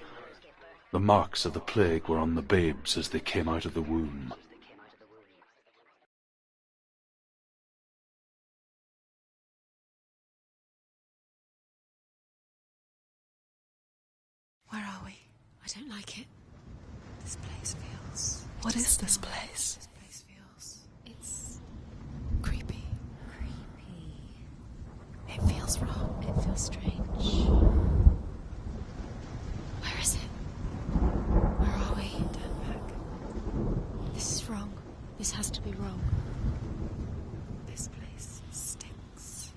the marks of the plague were on the babes as they came out of the womb. Where are we? I don't like it. This place feels... What is this place? This place feels... It's... creepy. Creepy. It feels wrong. It feels strange. Where is it? Where are we? Turn back. This is wrong. This has to be wrong. This place stinks.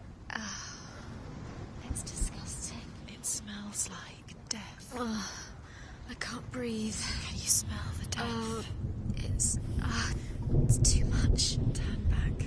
It's disgusting. It smells like death. I can't breathe. Can you smell the death? It's too much. Turn back.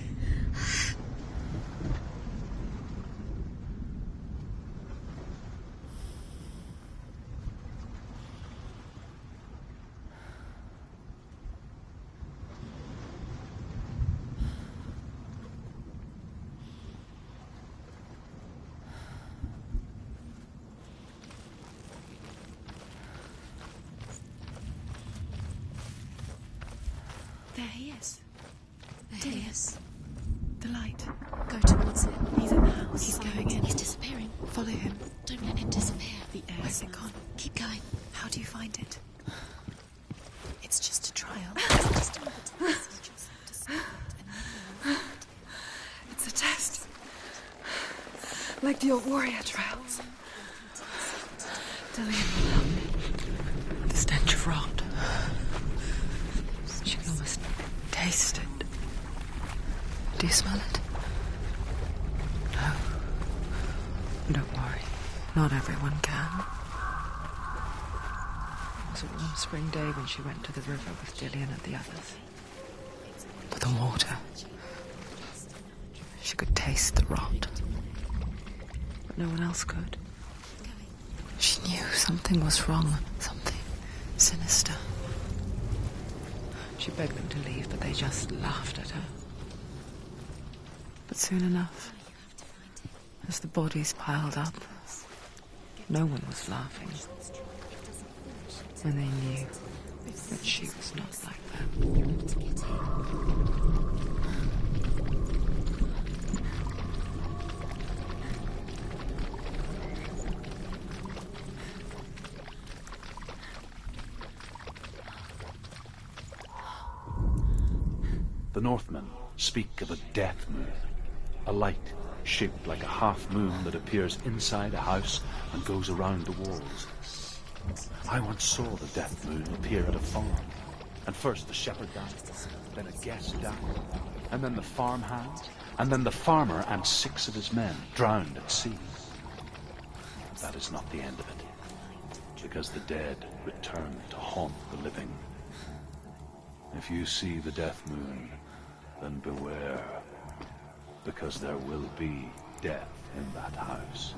There he is. There he is. The light. Go towards it. He's in the house. He's going in. He's disappearing. Follow him. Don't let him disappear. The air. Where's it gone? Keep going. How do you find it? It's just a trial. It's just another test. You just have to solve it and It's a test. Like the old warrior trials. Dillian will help me. The stench of rot. She can almost taste it. Do you smell it? No. Don't worry. Not everyone can. It was a warm spring day when she went to the river with Dillian and the others. But the water... She could taste the rot. But no one else could. She knew something was wrong. Something sinister. She begged them to leave, but they just laughed at her. But soon enough, as the bodies piled up, no one was laughing. And they knew that she was not like them. The Northmen speak of a death moon, a light shaped like a half moon that appears inside a house and goes around the walls. I once saw the death moon appear at a farm, and first the shepherd died, then a guest died, and then the farmhand, and then the farmer and 6 of his men drowned at sea. That is not the end of it, because the dead return to haunt the living. If you see the death moon, then beware, because there will be death in that house.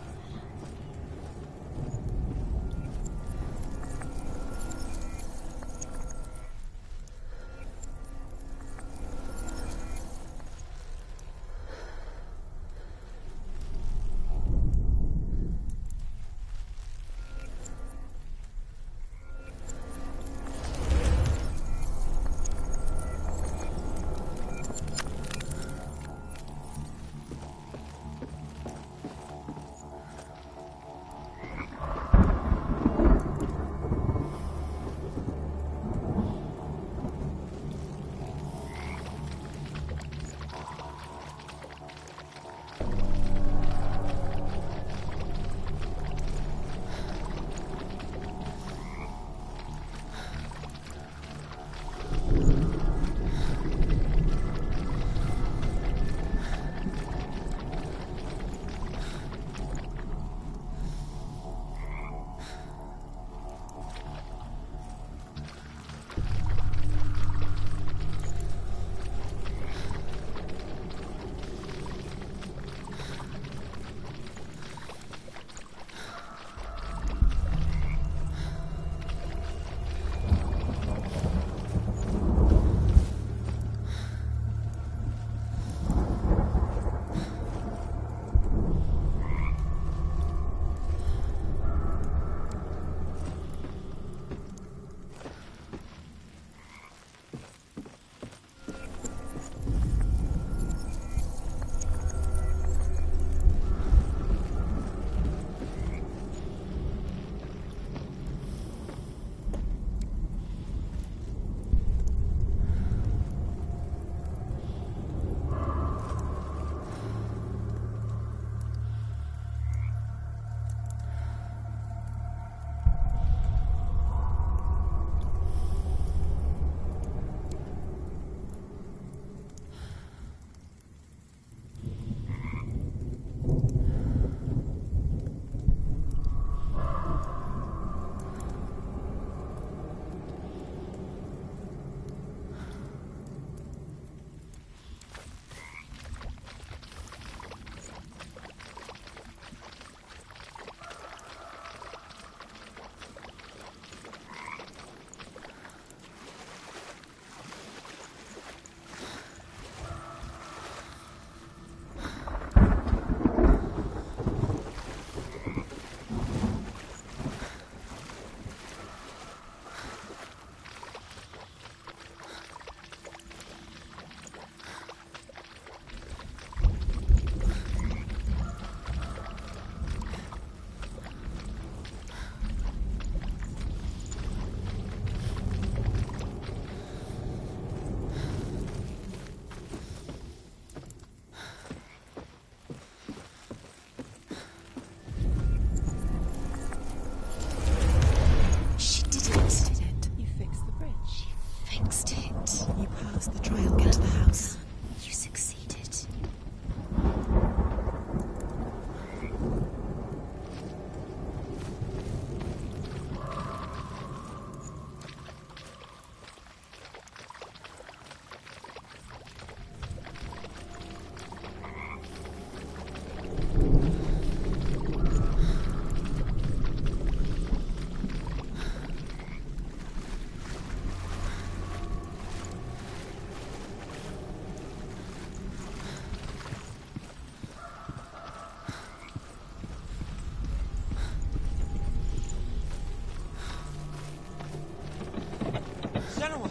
Senua!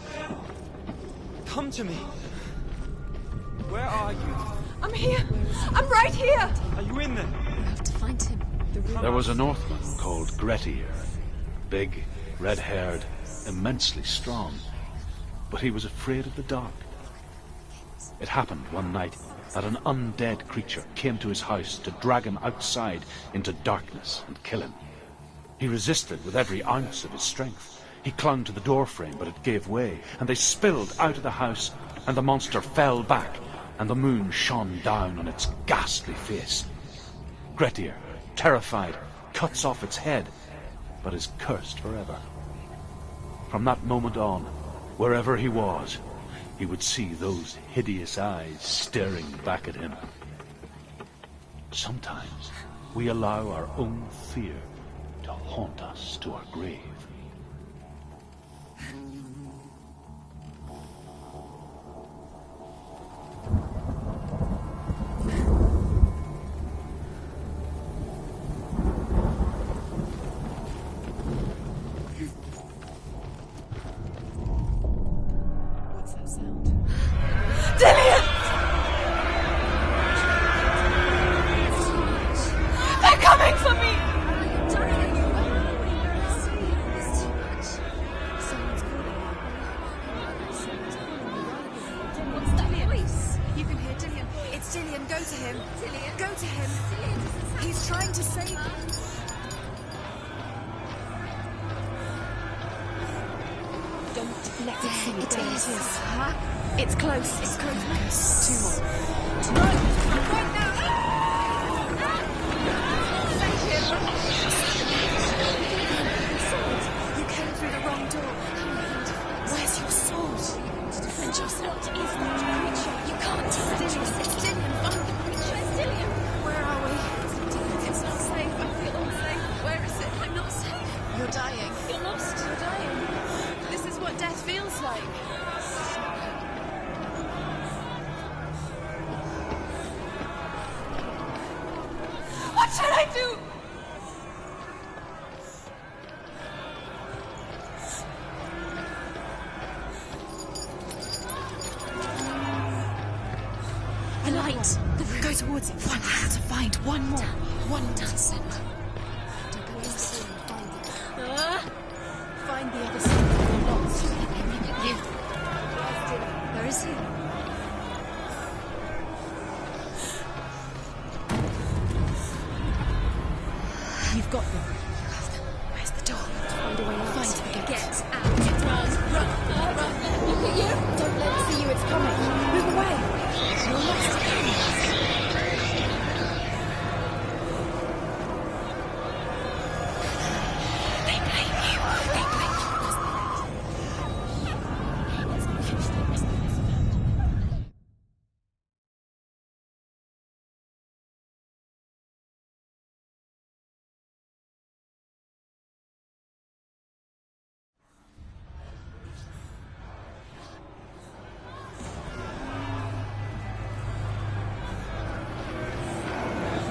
Come to me! Where are you? I'm here! I'm right here! Are you in there? We have to find him. There was a Northman called Grettir. Big, red-haired, immensely strong. But he was afraid of the dark. It happened one night that an undead creature came to his house to drag him outside into darkness and kill him. He resisted with every ounce of his strength. He clung to the doorframe, but it gave way, and they spilled out of the house, and the monster fell back, and the moon shone down on its ghastly face. Grettir, terrified, cuts off its head, but is cursed forever. From that moment on, wherever he was, he would see those hideous eyes staring back at him. Sometimes we allow our own fear to haunt us to our grave. What's that sound? Dillian! They're coming for me! Someone's calling you. What's that voice? You can hear Dillian. It's Dillian. Go to him. Dillian. Go to him. He's trying to save you. Don't let it see you. It is. It's close. It's close. Two more. Run! Right now! Save him! Sword. You came through the wrong door. Where's your sword? To defend yourself. What is that creature? You can't defend yourself. It's Dillian. Find the creature. It's Dillian. Where are we? It's not safe. I feel unsafe. Where is it? I'm not safe. You're dying. You're lost. You're dying. This is what death feels like. What should I do? The light. Go towards it. One has to find one more. One down, Senua. Find the other side. You're lost. Where is he? You've got them. Where's the door? Find a way out. Find it again. Get out. Run. Run. Run. Look at you. Don't let it see you. It's coming. Move away. You're lost again. They blame you. They blame you.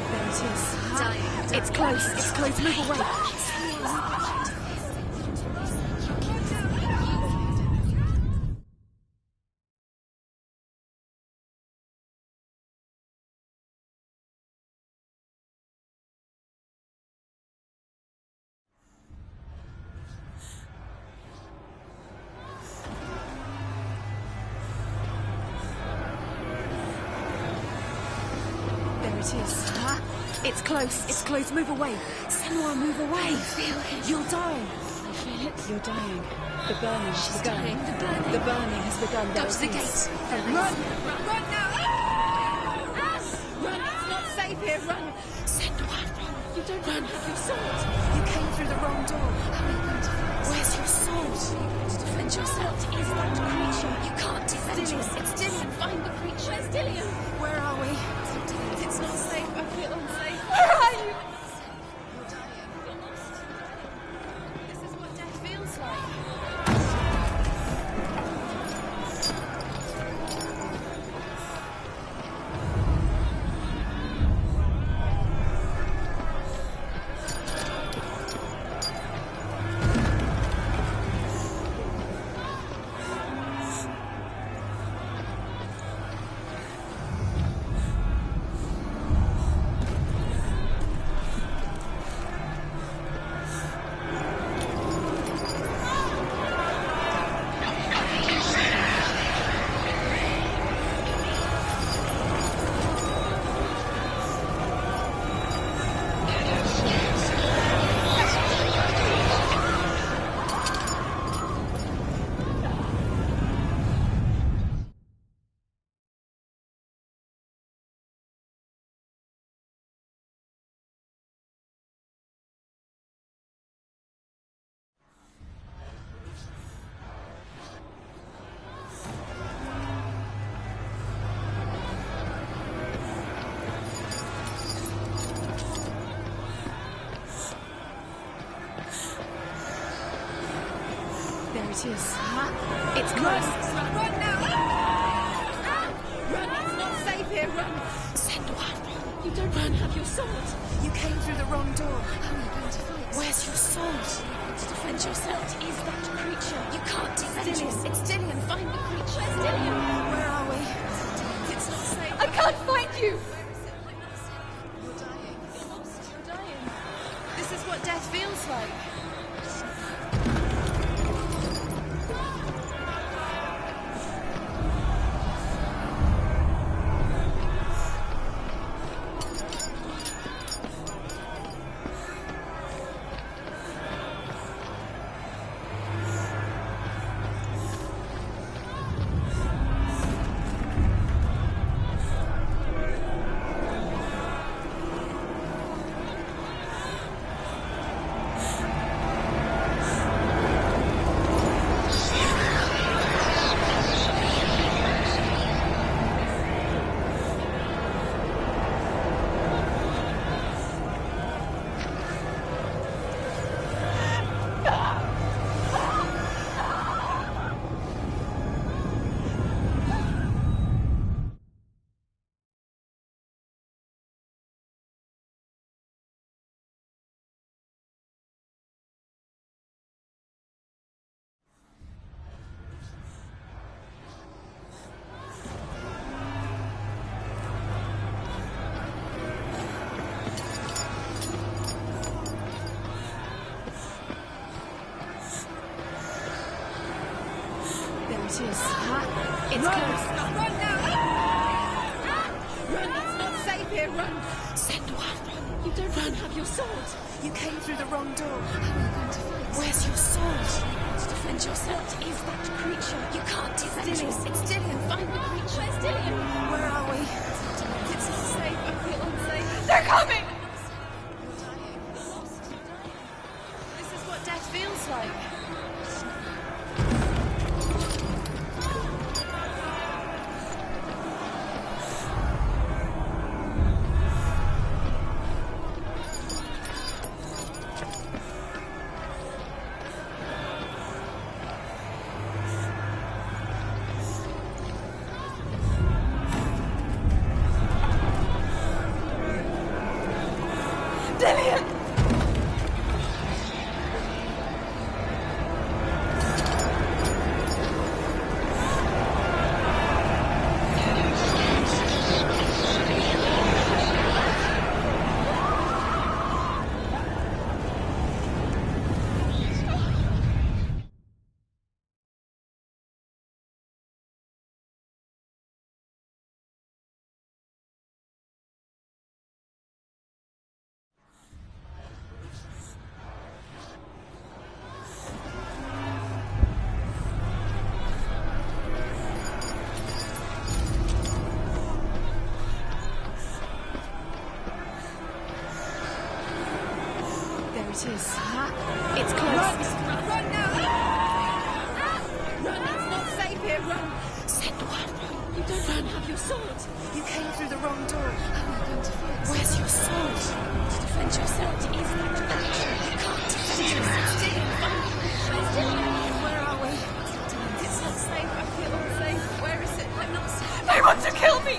There it is. It's close. It's close. Move away. There it is. It's close. It's close. Move away. Senua, move away. You're dying. I feel it. You're dying. The burning has begun. The burning has begun. Go to the gate. Run! Run now! Run! It's not safe here. Run! Senua, run! You don't run. Have your sword. You came through the wrong door. How are you going to find? Where's your sword? To defend yourself. What is that creature? You can't defend yourself. It's Dillian. Find the creature. Where's Dillian? Where are we? It's not safe. I feel unsafe. Where are you? You're dying. You're lost. This is what death feels like. it is. It's close. Run now! Run! It's not safe here. Run! Senua, you don't run. Have your sword. You came through the wrong door. How are you going to fight? Where's your sword? To defend yourself. What is that creature? You can't defend yourself. It's Dillian. Find the creature. Where's Dillian? Where are we? It's not safe. I can't find you. You're dying. You're lost. You're dying. This is what death feels like. It is. It's close. Run now! Run! It's not safe here. Run! Senua, you don't run. Have your sword. You came through the wrong door. How are you going to fight? Where's your sword? To defend yourself. What is that creature? You can't defend yourself. It's Dillian. Find the creature. Where's Dillian? Where are we? It's not safe. I feel unsafe. They're coming! You're dying. You're lost. You're dying. This is what death feels like. It is. It's close. Run now! Run! It's not safe here. Run! Senua, you don't run. Have your sword. You came through the wrong door. How are you going to fight? Where's your sword? To defend yourself. What is that creature? You can't defend yourself. Where's Dillian? Where are we? It's not safe. I feel unsafe. Where is it? I'm not safe. They want to kill me!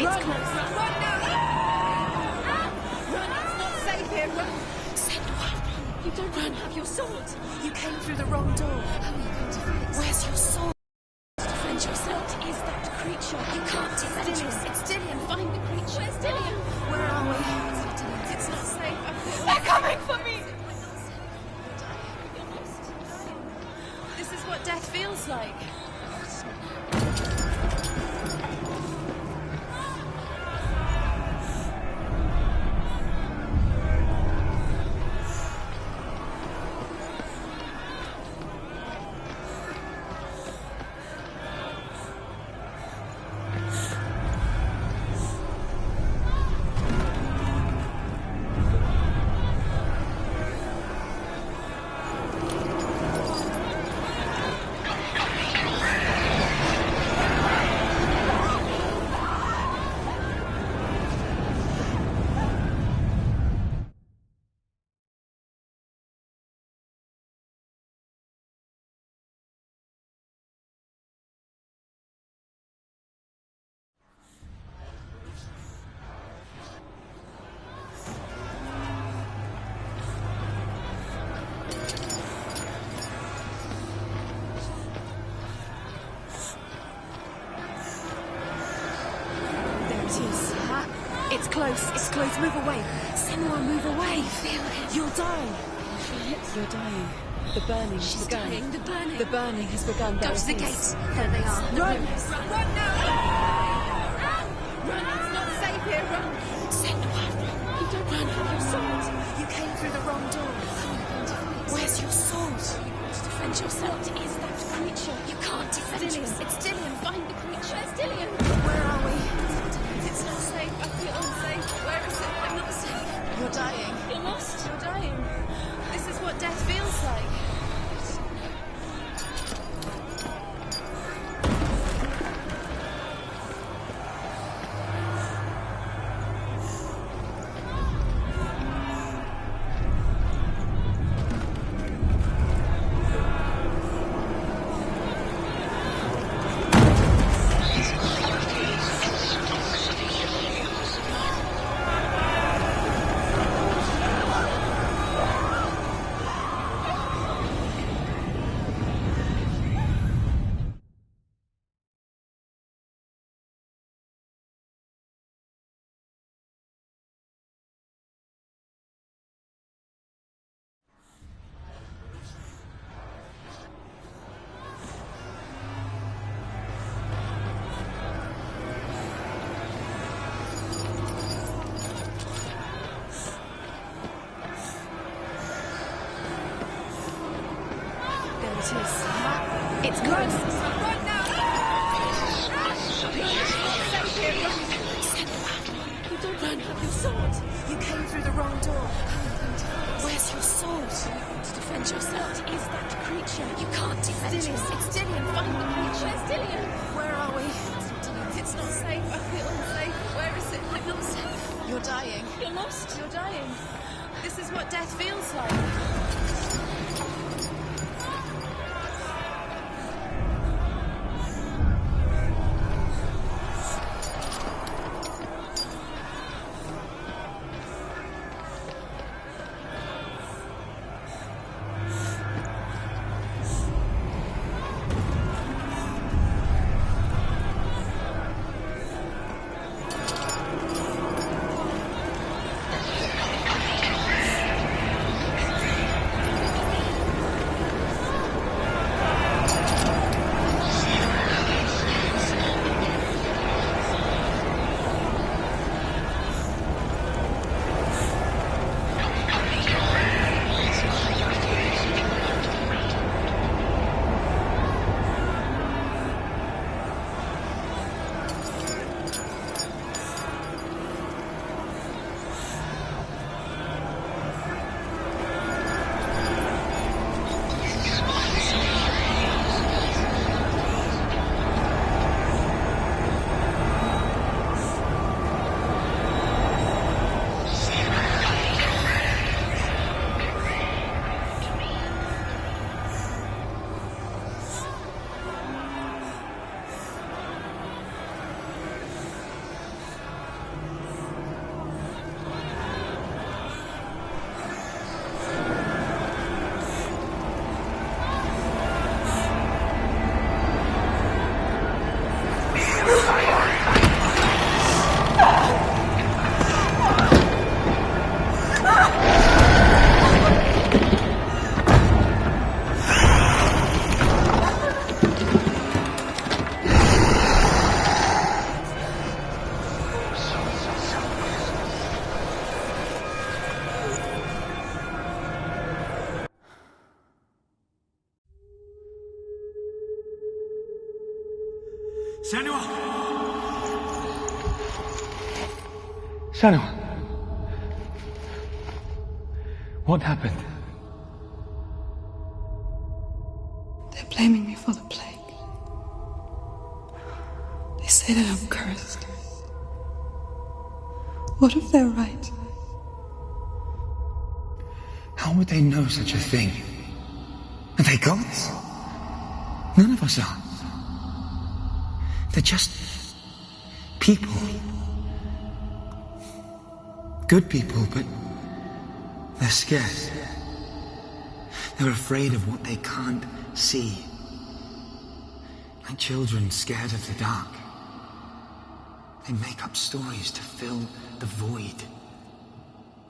It's close. Run now! Run! It's not safe here. Run! Senua, you don't run. Have your sword. You came through the wrong door. How are you going to fight? Where's your sword? Defend yourself. What is that creature? You can't defend yourself. It's Dillian. Find the creature. Where's Dillian? Where are we? It's not Dillian. It's not safe. They're coming for me! This is what death feels like. It's close. It's close. Move away. Senua, move away. Feel it. You'll die. Feel it. You're dying. The burning has begun. Dying. The burning. The burning has begun. Go to the gate. There they are. Run! Run now! Run! It's not safe here. Run! Senua, you don't run. Have your sword. You came through the wrong door. How are you going to fight? Where's your sword? You want to defend yourself. What is that creature? You can't defend yourself. It's Dillian. Find the creature. Where's Dillian? Where are we? It's not safe. I feel unsafe. Where is it? I'm not safe. You're dying. You're lost. You're dying. This is what death feels like. It's close. Run now! You don't run. Have your sword. You came through the wrong door. Where's your sword? You want to defend yourself. What is that creature? You can't defend yourself. It's Dillian. Find the creature. Where's Dillian? Where are we? It's not safe. I feel unsafe. Where is it? I'm not safe. You're dying. You're lost. You're dying. This is what death feels like. Senua! Senua! What happened? They're blaming me for the plague. They say that I'm cursed. What if they're right? How would they know such a thing? Are they gods? None of us are. They're just people. Good people, but they're scared. They're afraid of what they can't see. Like children scared of the dark. They make up stories to fill the void.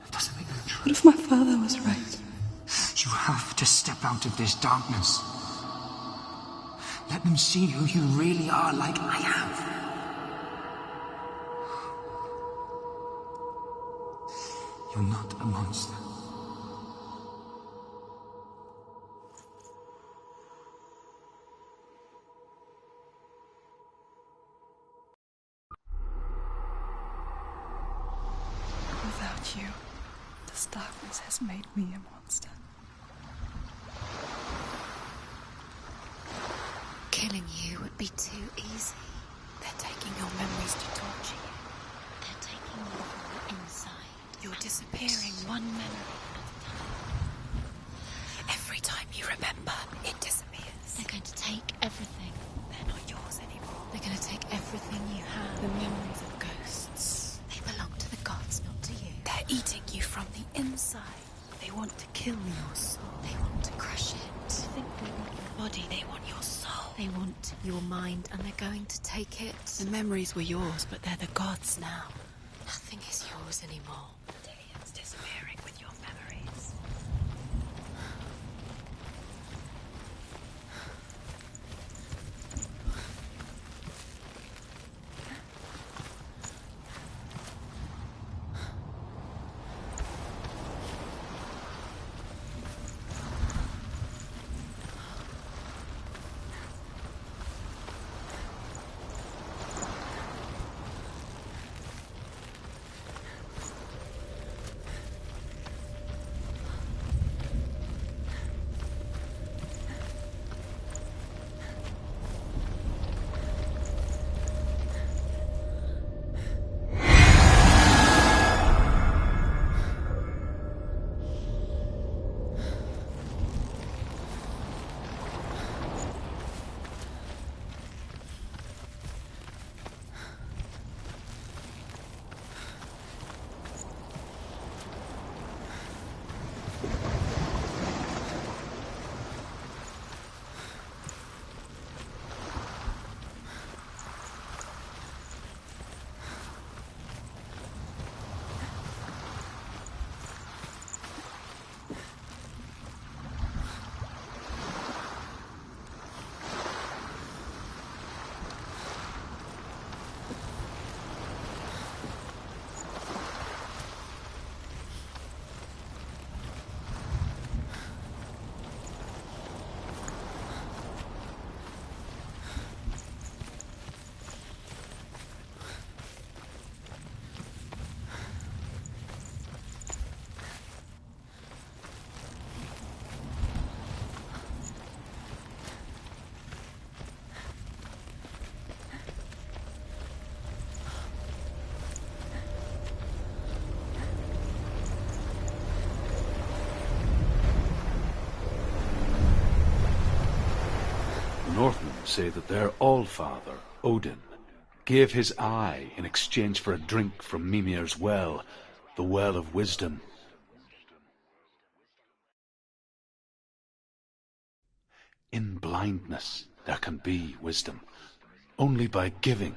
That doesn't make them true. What if my father was right? You have to step out of this darkness. Let them see who you really are, like I have. You're not a monster. Without you, this darkness has made me a monster. Killing you would be too easy. They're taking your memories to torture you. They're taking you from the inside. You're disappearing one memory at a time. Every time you remember, it disappears. They're going to take everything. They're not yours anymore. They're going to take everything you have. The memories of ghosts. They belong to the gods, not to you. They're eating you from the inside. They want to kill your soul. They want to crush it. They think they want your body. They want your soul. They want your mind, and they're going to take it. The memories were yours, but they're the gods now. Nothing is yours anymore. Dillian's disappearing with your memories. Northmen say that their Allfather, Odin, gave his eye in exchange for a drink from Mimir's well, the Well of Wisdom. In blindness there can be wisdom. Only by giving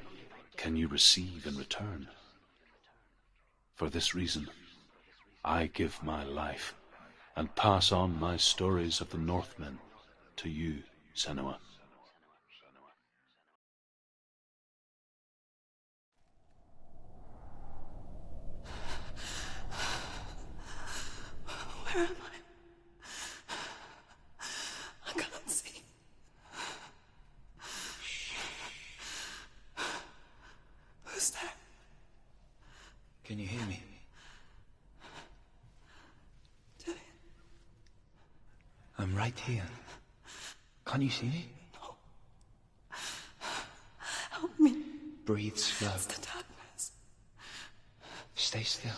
can you receive in return. For this reason, I give my life and pass on my stories of the Northmen to you, Senua. Where am I? I can't see. I'm right here. Can't you see me? No. Help me. Breathe slow. It's the darkness. Stay still.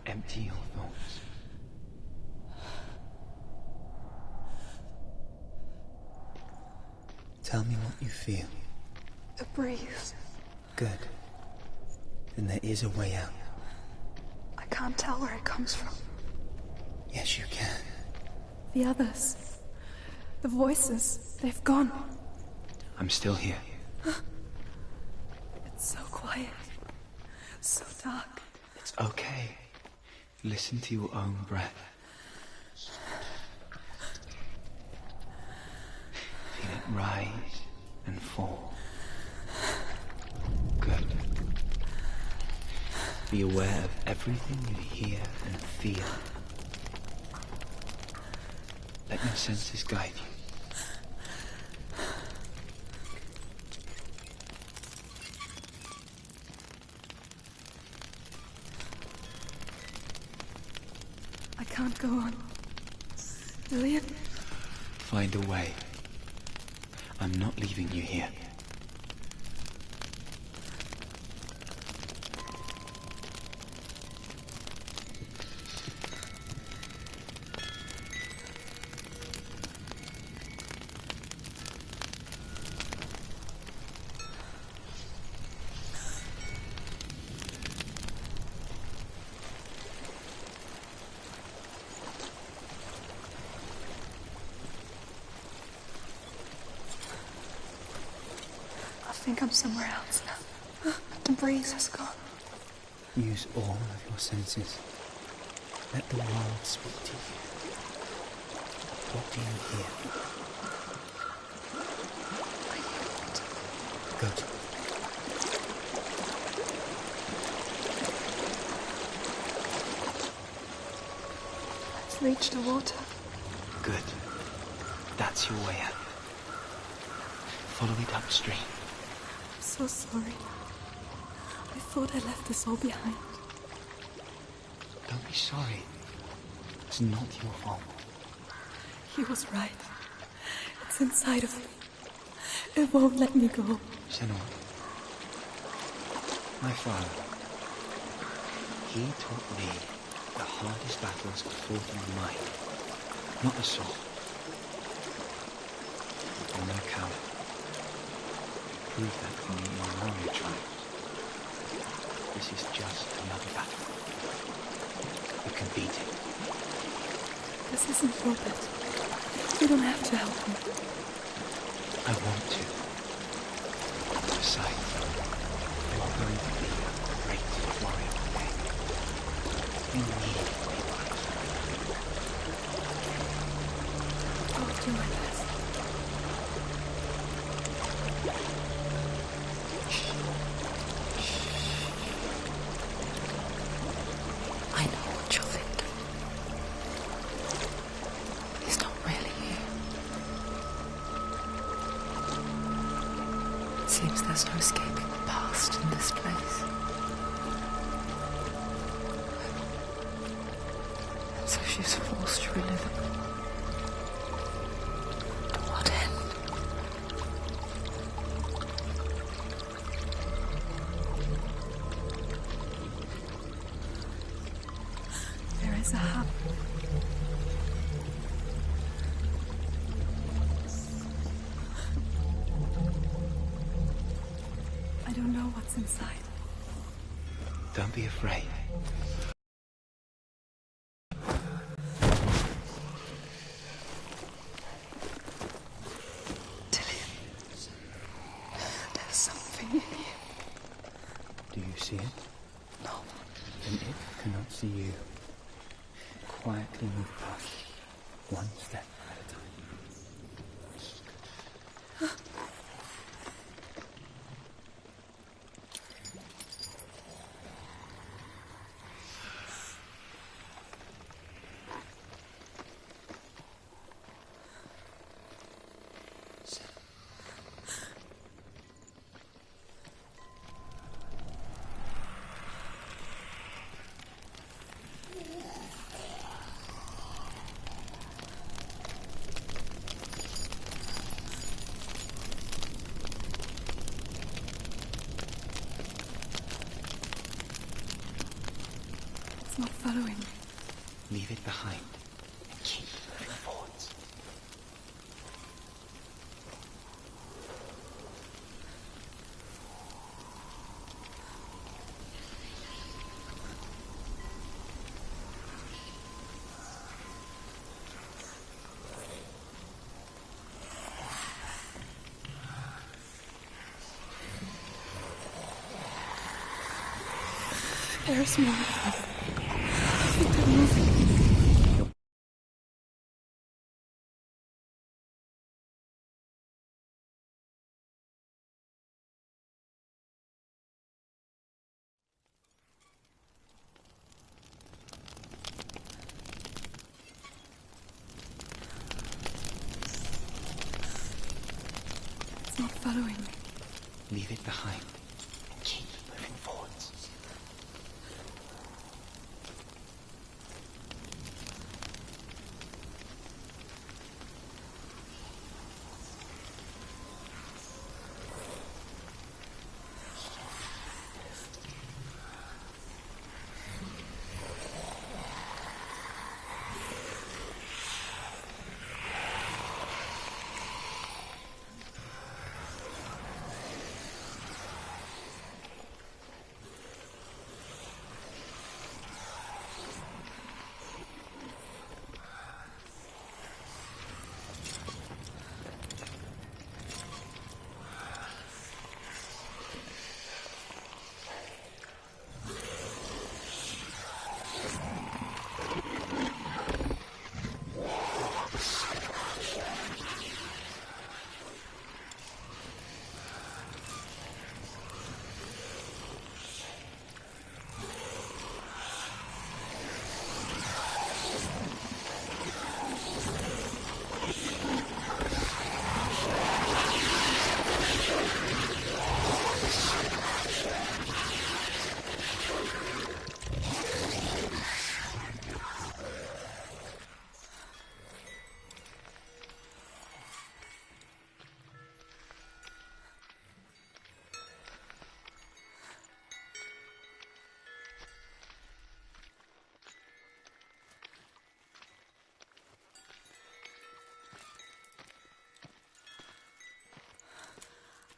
Empty your thoughts. Tell me what you feel. A breeze. Good. Then there is a way out. I can't tell where it comes from. Yes, you can. The others. The voices. They've gone. I'm still here. It's so quiet. So dark. It's okay. Listen to your own breath. Feel it rise and fall. Good. Be aware of everything you hear and feel. Let your senses guide you. I can't go on. Lillian? Find a way. I'm not leaving you here. I think I'm somewhere else now. The breeze has gone. Use all of your senses. Let the world speak to you. What do you hear? I hear water. Good. Let's reach the water. Good. That's your way out. Follow it upstream. I'm so sorry. I thought I left this all behind. Don't be sorry. It's not your fault. He was right. It's inside of me. It won't let me go. Senua. My father. He taught me the hardest battles are fought in the mind, not the sword. I'm not a coward. Prove that for me in your warrior tribe. This is just another battle. You can beat it. This isn't your bit. You don't have to help me. I want to. Besides, you are going to be a great warrior one day. You need people. I'll do my best. I know what you're thinking. He's not really here. Seems there's no escaping the past in this place. And so she's forced to relive it. To what end? There is a hub. I don't know what's inside. Don't be afraid. Dillian, there's something in you. Do you see it? No. Then it cannot see you. Quietly move past, one step at a time. Leave it behind and keep moving forwards. There's more. I think they're moving. It's not following me. Leave it behind and keep moving forwards.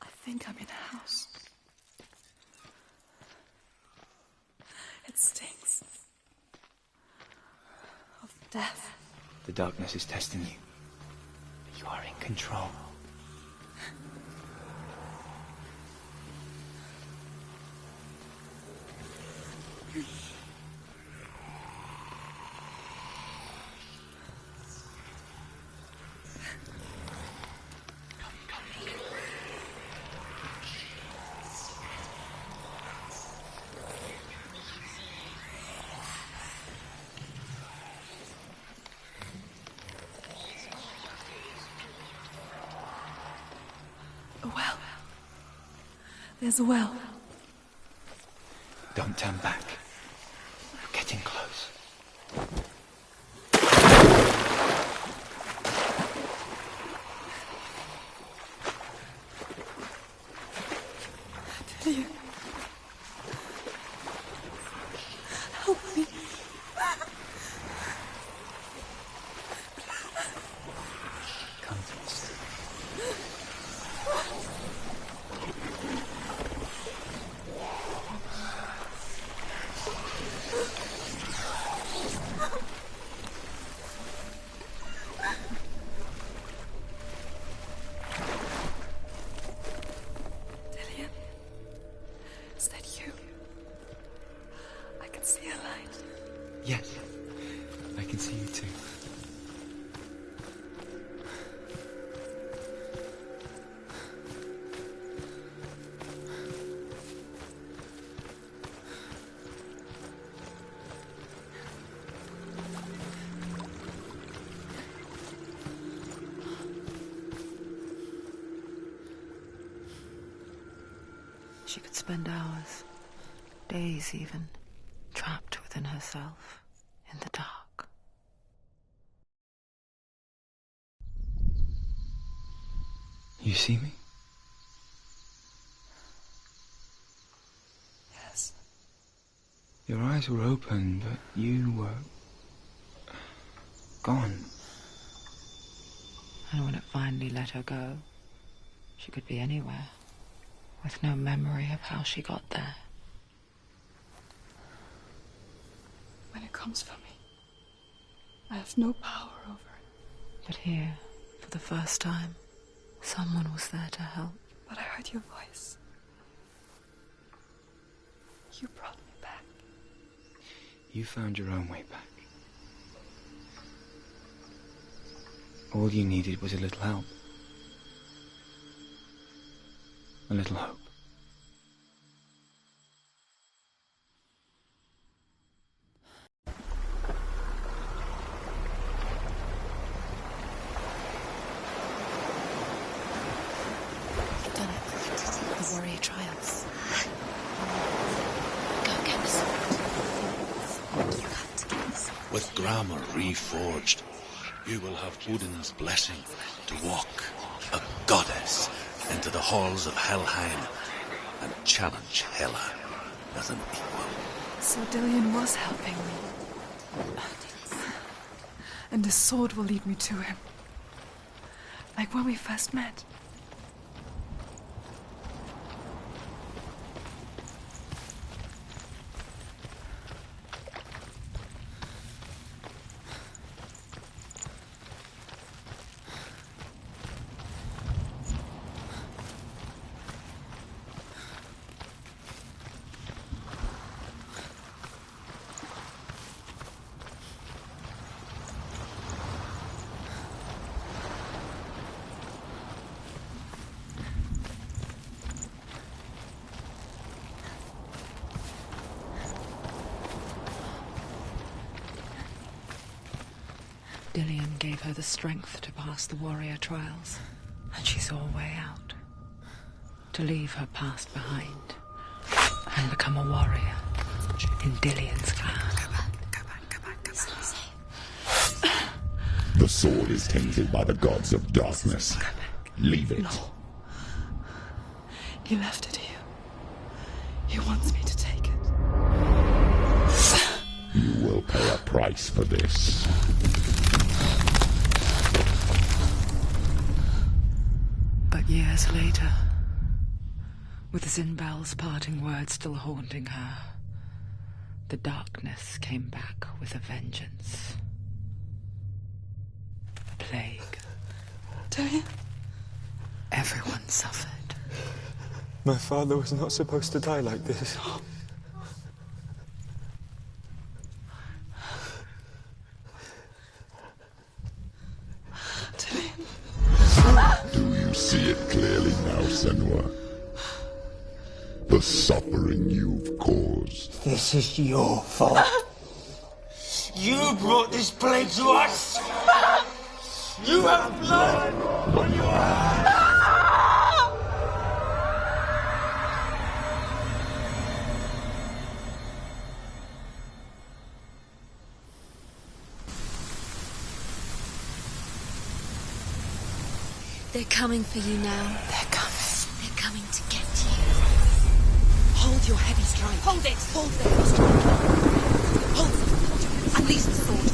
I think I'm in a house. It stinks of death. The darkness is testing you. But you are in control. A well. There's a well. Don't turn back. We're getting close. Do you? Help me. Come to us. Is that you? I can see a light. Yes, I can see you too. She could spend hours, days even, trapped within herself, in the dark. You see me? Yes. Your eyes were open, but you were gone. And when it finally let her go, she could be anywhere, with no memory of how she got there. When it comes for me, I have no power over it. But here, for the first time, someone was there to help. But I heard your voice. You brought me back. You found your own way back. All you needed was a little help. A little hope. You've done it. The warrior trials. Go get the sword. You have to get the sword. With grammar reforged, you will have Odin's blessing to walk, a goddess, into the halls of Helheim and challenge Hela as an equal. So Dillion was helping me. And the sword will lead me to him. Like when we first met. Dillion gave her the strength to pass the warrior trials, and she saw a way out. To leave her past behind and become a warrior in Dillion's clan. The sword is tainted by the gods of darkness. Leave it. No. He left it here. He wants me to take it. You will pay a price for this. But years later, with Zinbel's parting words still haunting her, the darkness came back with a vengeance. A plague. Dillion? Everyone suffered. My father was not supposed to die like this. Do you see it clearly now, Senua? The suffering you've caused. This is your fault. You brought this plague to us! You have blood on your hands! They're coming for you now. They're coming. They're coming to get you. Hold your heavy strike. Hold it! Hold the heavy strike. Hold it. Unleash the sword.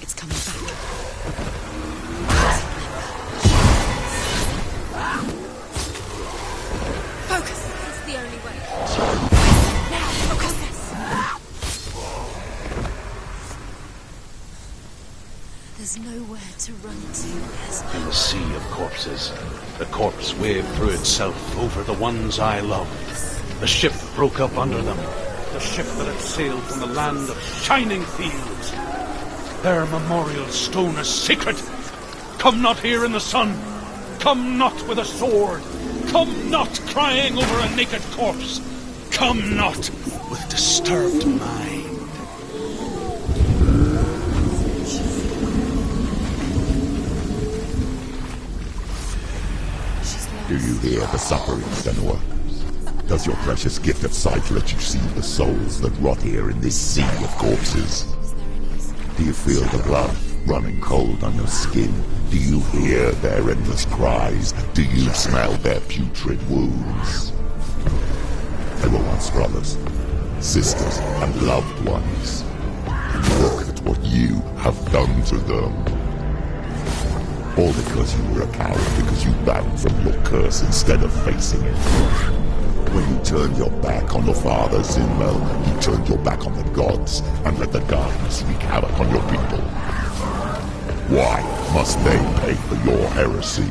It's coming back. Focus. It's the only way. Now, focus. There's nowhere to run to. In the sea of corpses, the corpse waved through itself over the ones I loved. The ship broke up under them. The ship that had sailed from the land of shining fields. Their memorial stone is sacred. Come not here in the sun. Come not with a sword. Come not crying over a naked corpse. Come not with disturbed mind. Do you hear the suffering, Senua? Does your precious gift of sight let you see the souls that rot here in this sea of corpses? Do you feel the blood? running cold on your skin? Do you hear their endless cries? Do you smell their putrid wounds? They were once brothers, sisters, and loved ones. Look at what you have done to them. All because you were a coward, because you ran from your curse instead of facing it. When you turned your back on your father, Zinmel, you turned your back on the gods and let the darkness wreak havoc on your people. Why must they pay for your heresy?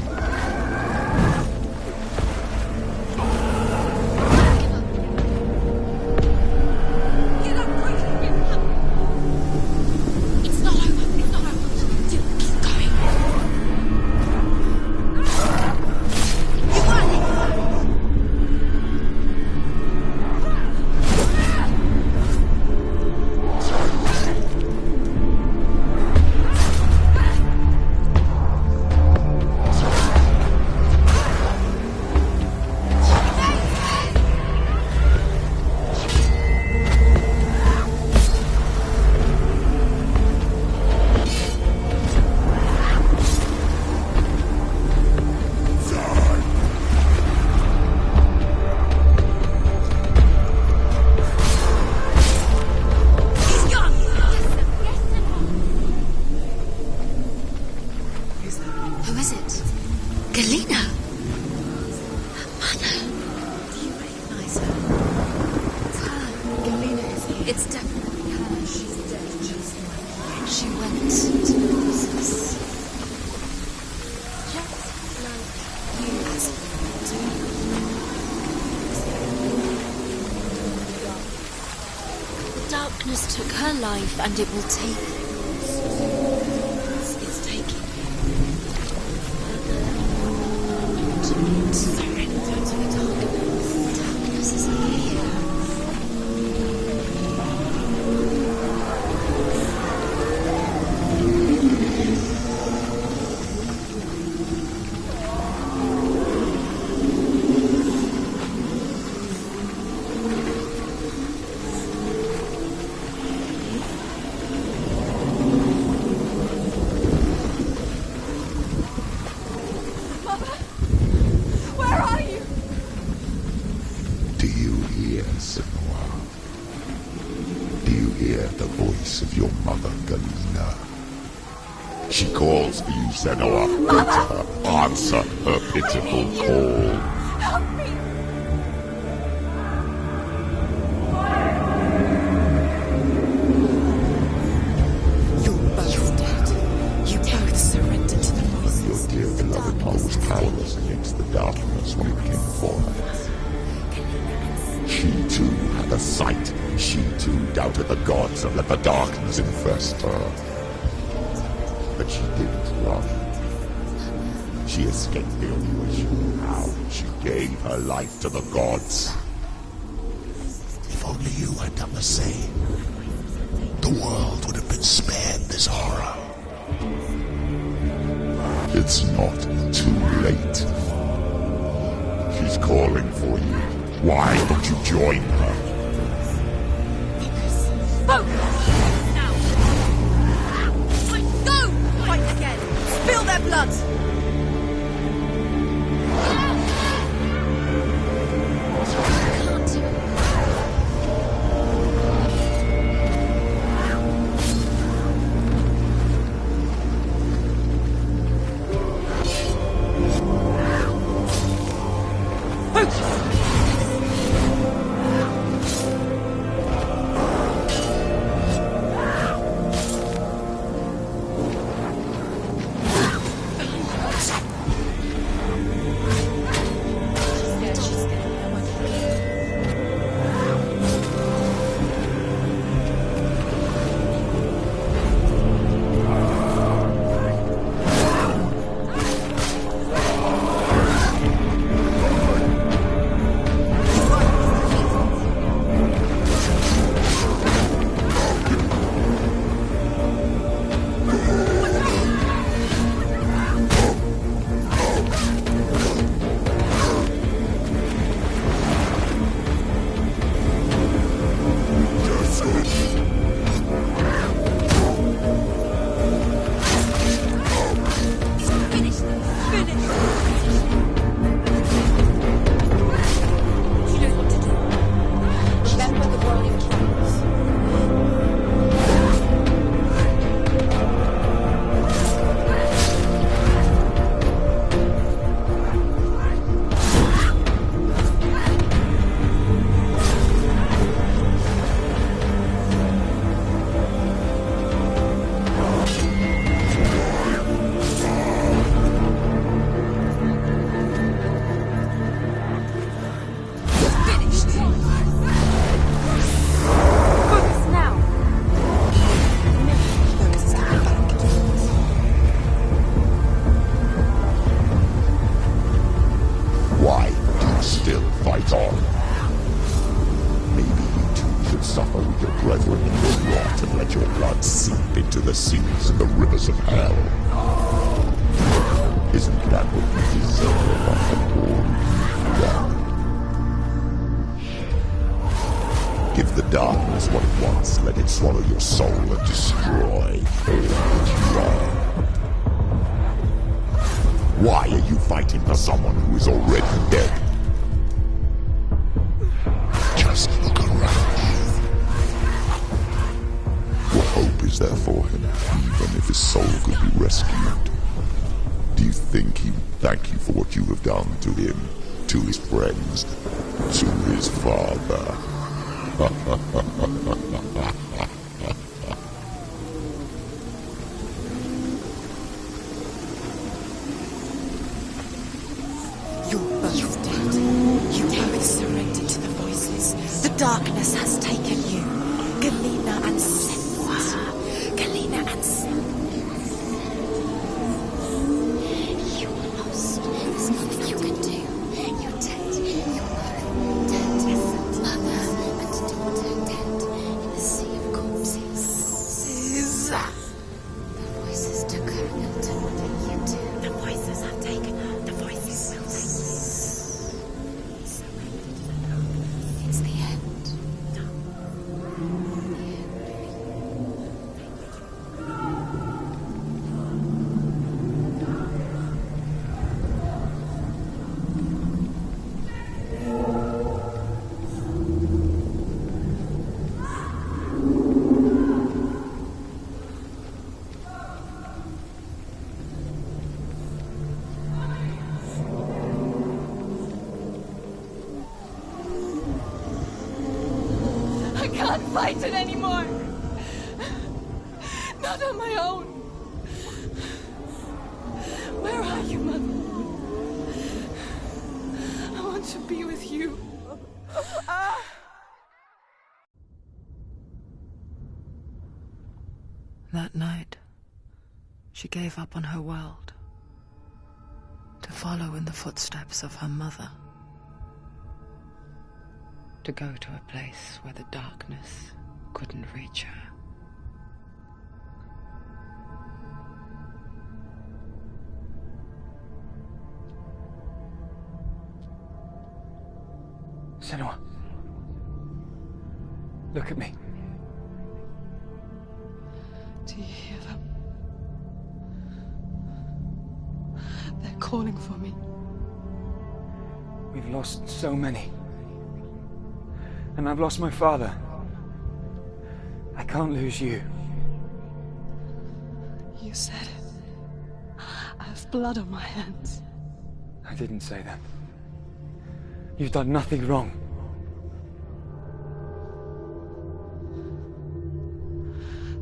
Took her life, and it will take. It's taking. Surrender to the darkness. Darkness is here. Senua, bid her answer her pitiful call. Help me! You're both dead. You both surrendered to the voices. Your dear beloved mother was powerless against the darkness when it came for her. She too had a sight. She too doubted the gods and let the darkness infest her. But she didn't run. She escaped the only way she knew how. She gave her life to the gods. If only you had done the same, the world would have been spared this horror. It's not too late. She's calling for you. Why don't you join her? Focus! Now! Go! Fight again! Spill their blood! Fight on. Maybe you too should suffer with your brethren in the rot and let your blood seep into the seas and the rivers of hell. Isn't that what you deserve after all you've done? Give the darkness what it wants, let it swallow your soul and destroy all that you are. Why are you fighting for someone who is already dead? Just look around you. What hope is there for him, even if his soul could be rescued? Do you think he would thank you for what you have done to him, to his friends, to his father? You're both dead. You both surrendered to the voices. The darkness has taken you. Galena and Senua. Galena and Senua. You are lost. There's nothing you can do. You're dead. You're both dead. Mother and daughter dead in the sea of corpses. The voices took her and took you too. The voices have taken her. The voices will take you. It's the end. I can't fight it anymore. Not on my own. Where are you, Mother? I want to be with you. That night, she gave up on her world to follow in the footsteps of her mother, to go to a place where the darkness couldn't reach her. Senua. Look at me. Do you hear them? They're calling for me. We've lost so many. And I've lost my father. I can't lose you. You said it. I have blood on my hands. I didn't say that. You've done nothing wrong.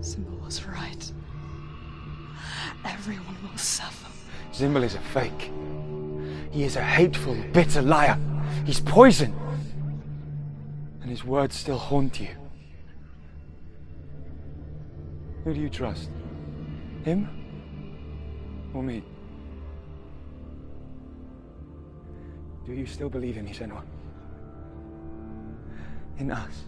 Symbol was right. Everyone will suffer. Zimbel is a fake. He is a hateful, bitter liar. He's poison. And his words still haunt you. Who do you trust? Him? Or me? Do you still believe in me, Senua? In us?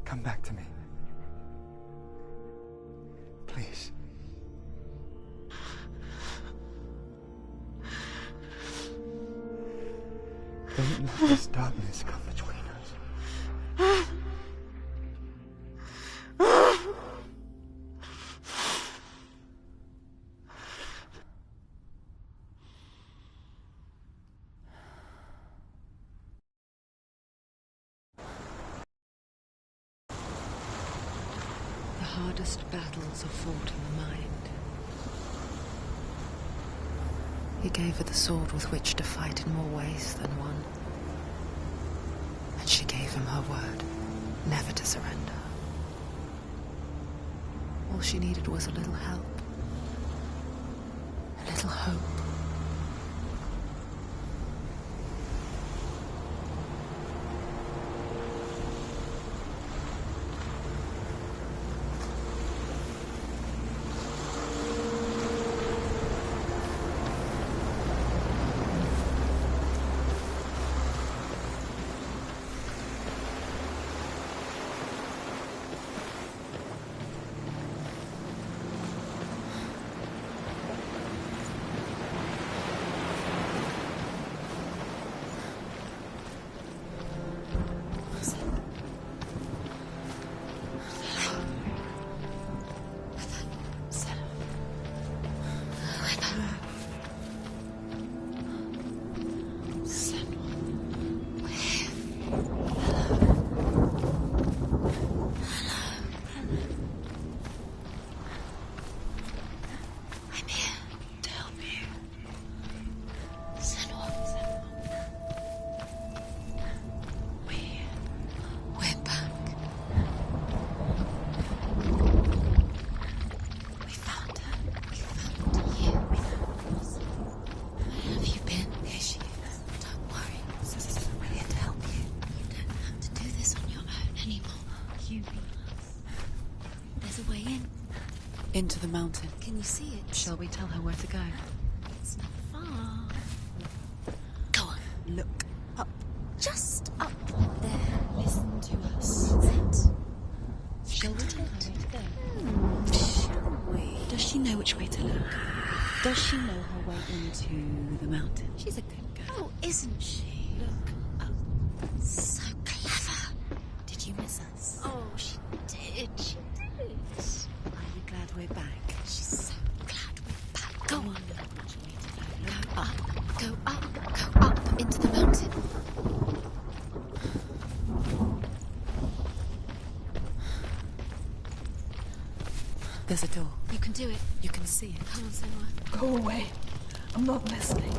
Come back to me. Please. Don't let this darkness come between us. The hardest battles are fought in the mind. He gave her the sword with which to fight in more ways than one. And she gave him her word, never to surrender. All she needed was a little help, a little hope. way in. Into the mountain. Can you see it? Shall we tell her where to go? It's not far. Go on. Look up. Just up there. Listen to us. That's it. Shall we tell her where to go? Shall we? Does she know which way to look? Does she know her way into the mountain? She's a good girl. Oh, isn't she? Look up. So clever. Did you miss us? Oh, she did. She did. Are you glad we're back? She's so glad we're back. Go on. Go up. Go up. Go up into the mountain. There's a door. You can do it. You can see it. Come on, Senua. Go away. I'm not listening.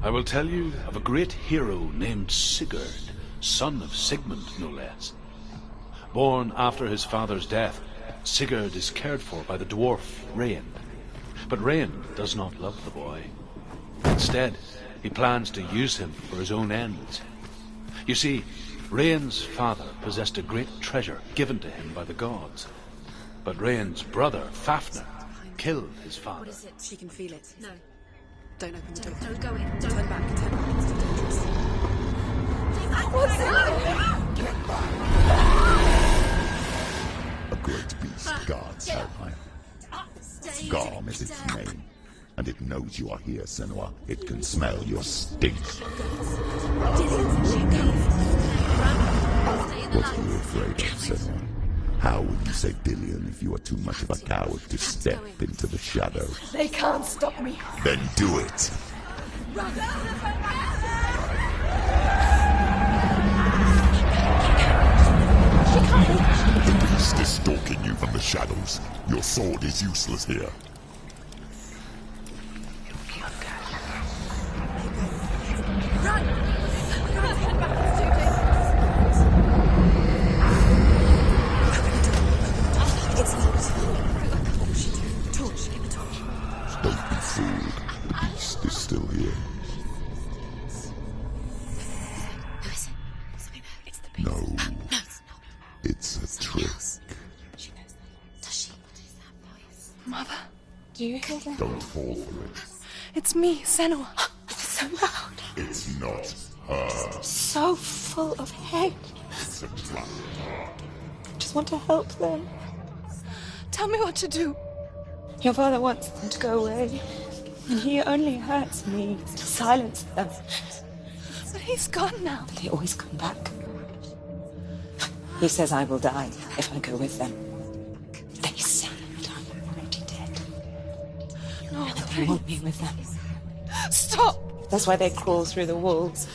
I will tell you of a great hero named Sigurd, son of Sigmund, no less. Born after his father's death, Sigurd is cared for by the dwarf Rain. But Rain does not love the boy. Instead, he plans to use him for his own ends. You see, Rain's father possessed a great treasure given to him by the gods. But Rain's brother, Fafnir, killed his father. What is it? She can feel it. No. Don't open the door. No, go in. Don't Turn back. Turn back. It's too dangerous. What's it? A great beast guards Helheim. Garm is its name, and it knows you are here, Senua. It can smell your stink. What are you afraid of, Senua? How will you save Dillion if you are too much of a coward to step into the shadows? They can't stop me. Then do it! The beast is stalking you from the shadows. Your sword is useless here. Don't be fooled. The beast is still here. Who is it? Something there. It's the beast. No. No, it's not. It's a trick. She knows that. Does she? What is that voice? Mother, do you hear that? Don't fall for it. It's me, Senua. It's so loud. It's not her. So full of hate. It's a trap. I just want to help them. Tell me what to do. Your father wants them to go away, and he only hurts me to silence them. But he's gone now. But they always come back. He says I will die if I go with them. They say that I'm already dead. No, and they want me with them. Stop! That's why they crawl through the walls.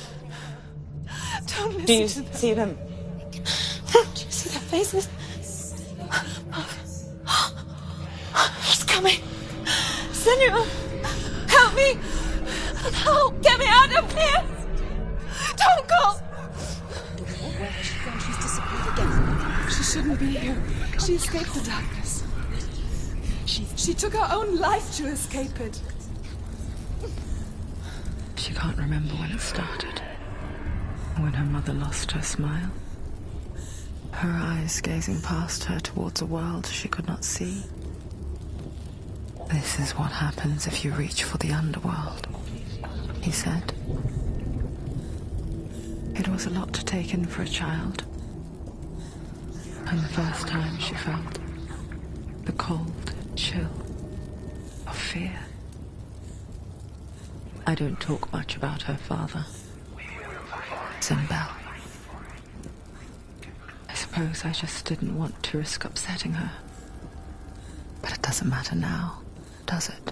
Don't listen. Do you see them? Do you see their faces? He's coming. Senua, help me. Help, get me out of here. Don't go. Where has she gone? She's disappeared again. She shouldn't be here. She escaped the darkness. She took her own life to escape it. She can't remember when it started. When her mother lost her smile. Her eyes gazing past her towards a world she could not see. This is what happens if you reach for the underworld, he said. It was a lot to take in for a child. And the first time she felt the cold chill of fear. I don't talk much about her father, Zimbel. I suppose I just didn't want to risk upsetting her. But it doesn't matter now, does it?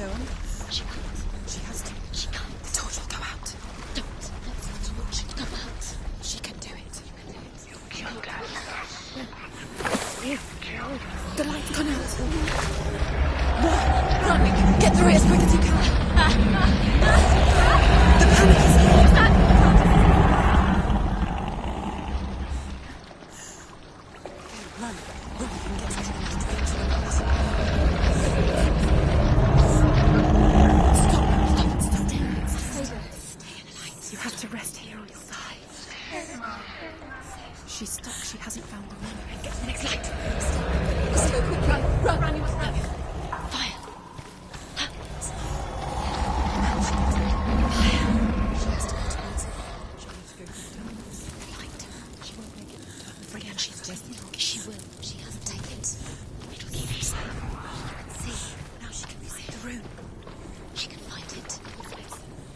go under. She can't. She has to. She can't. The torch will go out. Don't let the torch go out. She can do it. You can do it. You killed us. The light's gone out. Run! Get through it as quick as you can. The panic is here. Run and get to the light. Stop. Stay in the light. You have to rest here on your side. She's stuck. She hasn't found the room. Get to the next light. Go quick. Run. You must run. Fire. She has to go towards it. She needs to go through the light. She won't make it. Brilliant. She's just she will. She has to take it. It'll keep her safe. You can see. Now she can find the room. She can find it.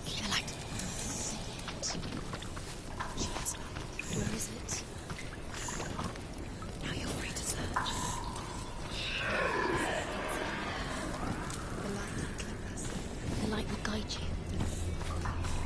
The light. See it. She has it. Where is it? Now you're free to search. The light will keep us. The light will guide you. No.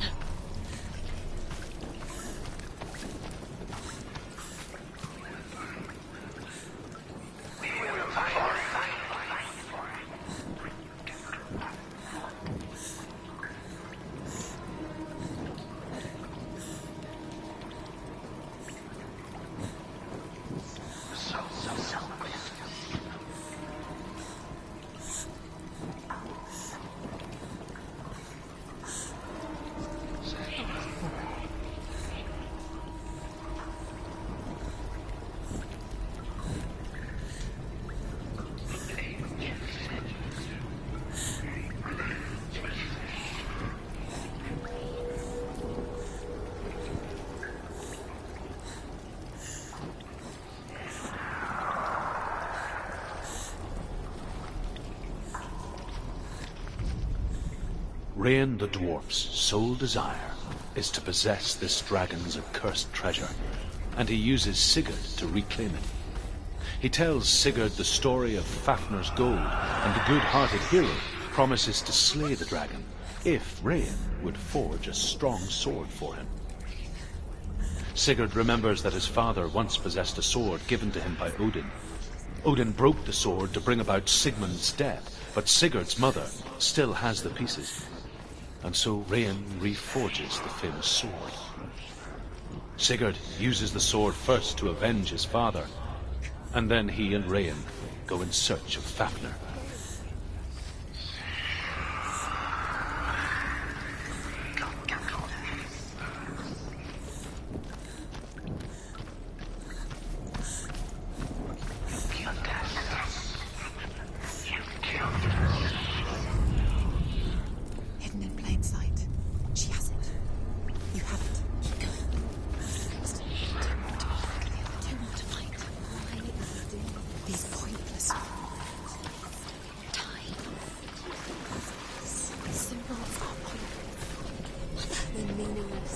Rain the dwarf's sole desire is to possess this dragon's accursed treasure, and he uses Sigurd to reclaim it. He tells Sigurd the story of Fafnir's gold, and the good-hearted hero promises to slay the dragon if Rain would forge a strong sword for him. Sigurd remembers that his father once possessed a sword given to him by Odin. Odin broke the sword to bring about Sigmund's death, but Sigurd's mother still has the pieces. And so Rain reforges the famous sword. Sigurd uses the sword first to avenge his father, and then he and Rain go in search of Fafnir. Hidden in plain sight. She has it. You have it. Keep going. Too more to find. Why is he doing these pointless time? Symbols are pointless. They're meaningless.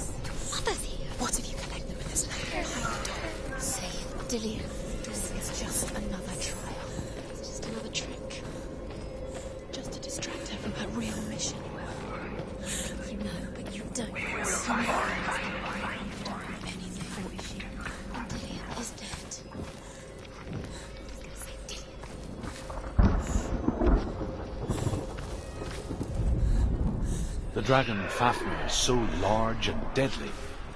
Mother's here. What if you connect them with this letter behind the door? Save Dillian. This is just another trial. It's just another trick. Just to distract her from her real mission. You know, but you don't. You don't have anything for you. And Dillian is dead. Save Dillian. The dragon Fafnir is so large and deadly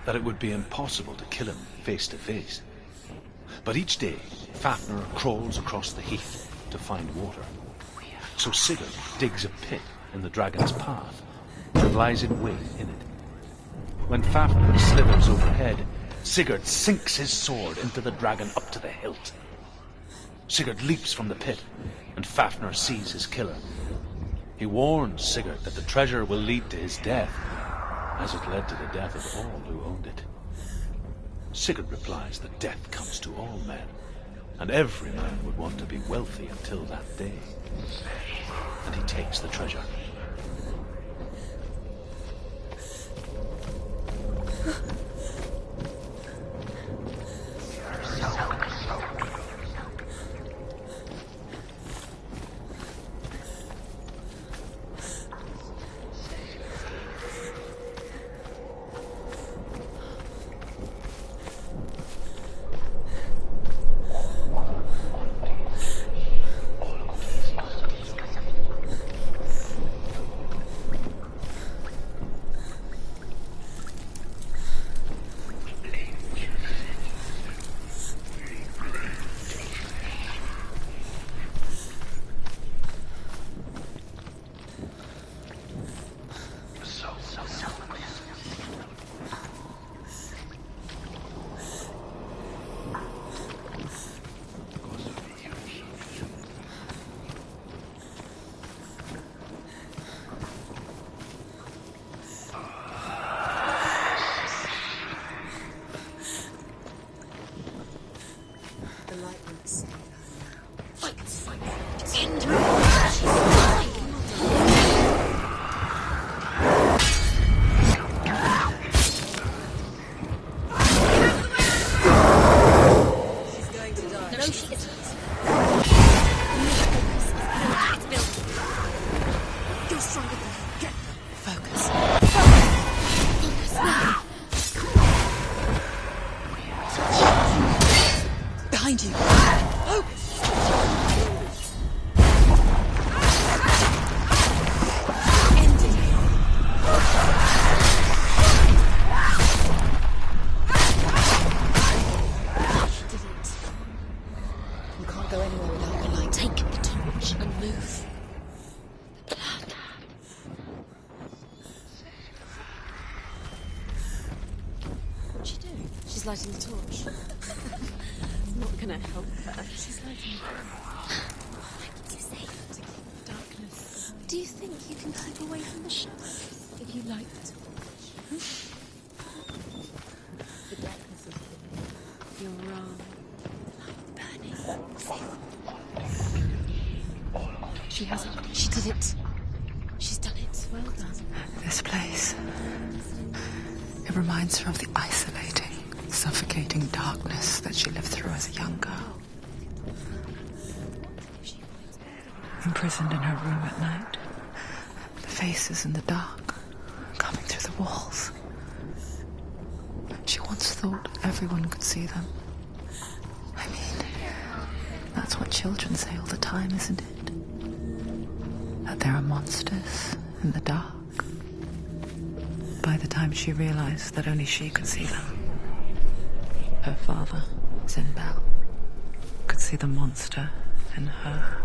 that it would be impossible to kill him face to face. But each day, Fafnir crawls across the heath to find water. So Sigurd digs a pit in the dragon's path and lies in wait in it. When Fafnir slithers overhead, Sigurd sinks his sword into the dragon up to the hilt. Sigurd leaps from the pit, and Fafnir sees his killer. He warns Sigurd that the treasure will lead to his death, as it led to the death of all who owned it. Sigurd replies that death comes to all men, and every man would want to be wealthy until that day. And he takes the treasure. Behind you. Oh! Go anywhere without the light. Take the torch and move. The blood. What's she doing? She's lighting the torch. Not gonna help her. She's lighting the torch. I keep you safe. To keep the darkness. Do you think you can keep away from the shadows if you light the torch? The darkness is here. You're wrong. She has it. She did it. She's done it. Well done. This place. It reminds her of the isolating, suffocating darkness that she lived through as a young girl. Imprisoned in her room at night. The faces in the dark, coming through the walls. She once thought everyone could see them. I mean, that's what children say all the time, isn't it? That there are monsters in the dark. By the time she realized that only she could see them, her father, Zinbel, could see the monster in her.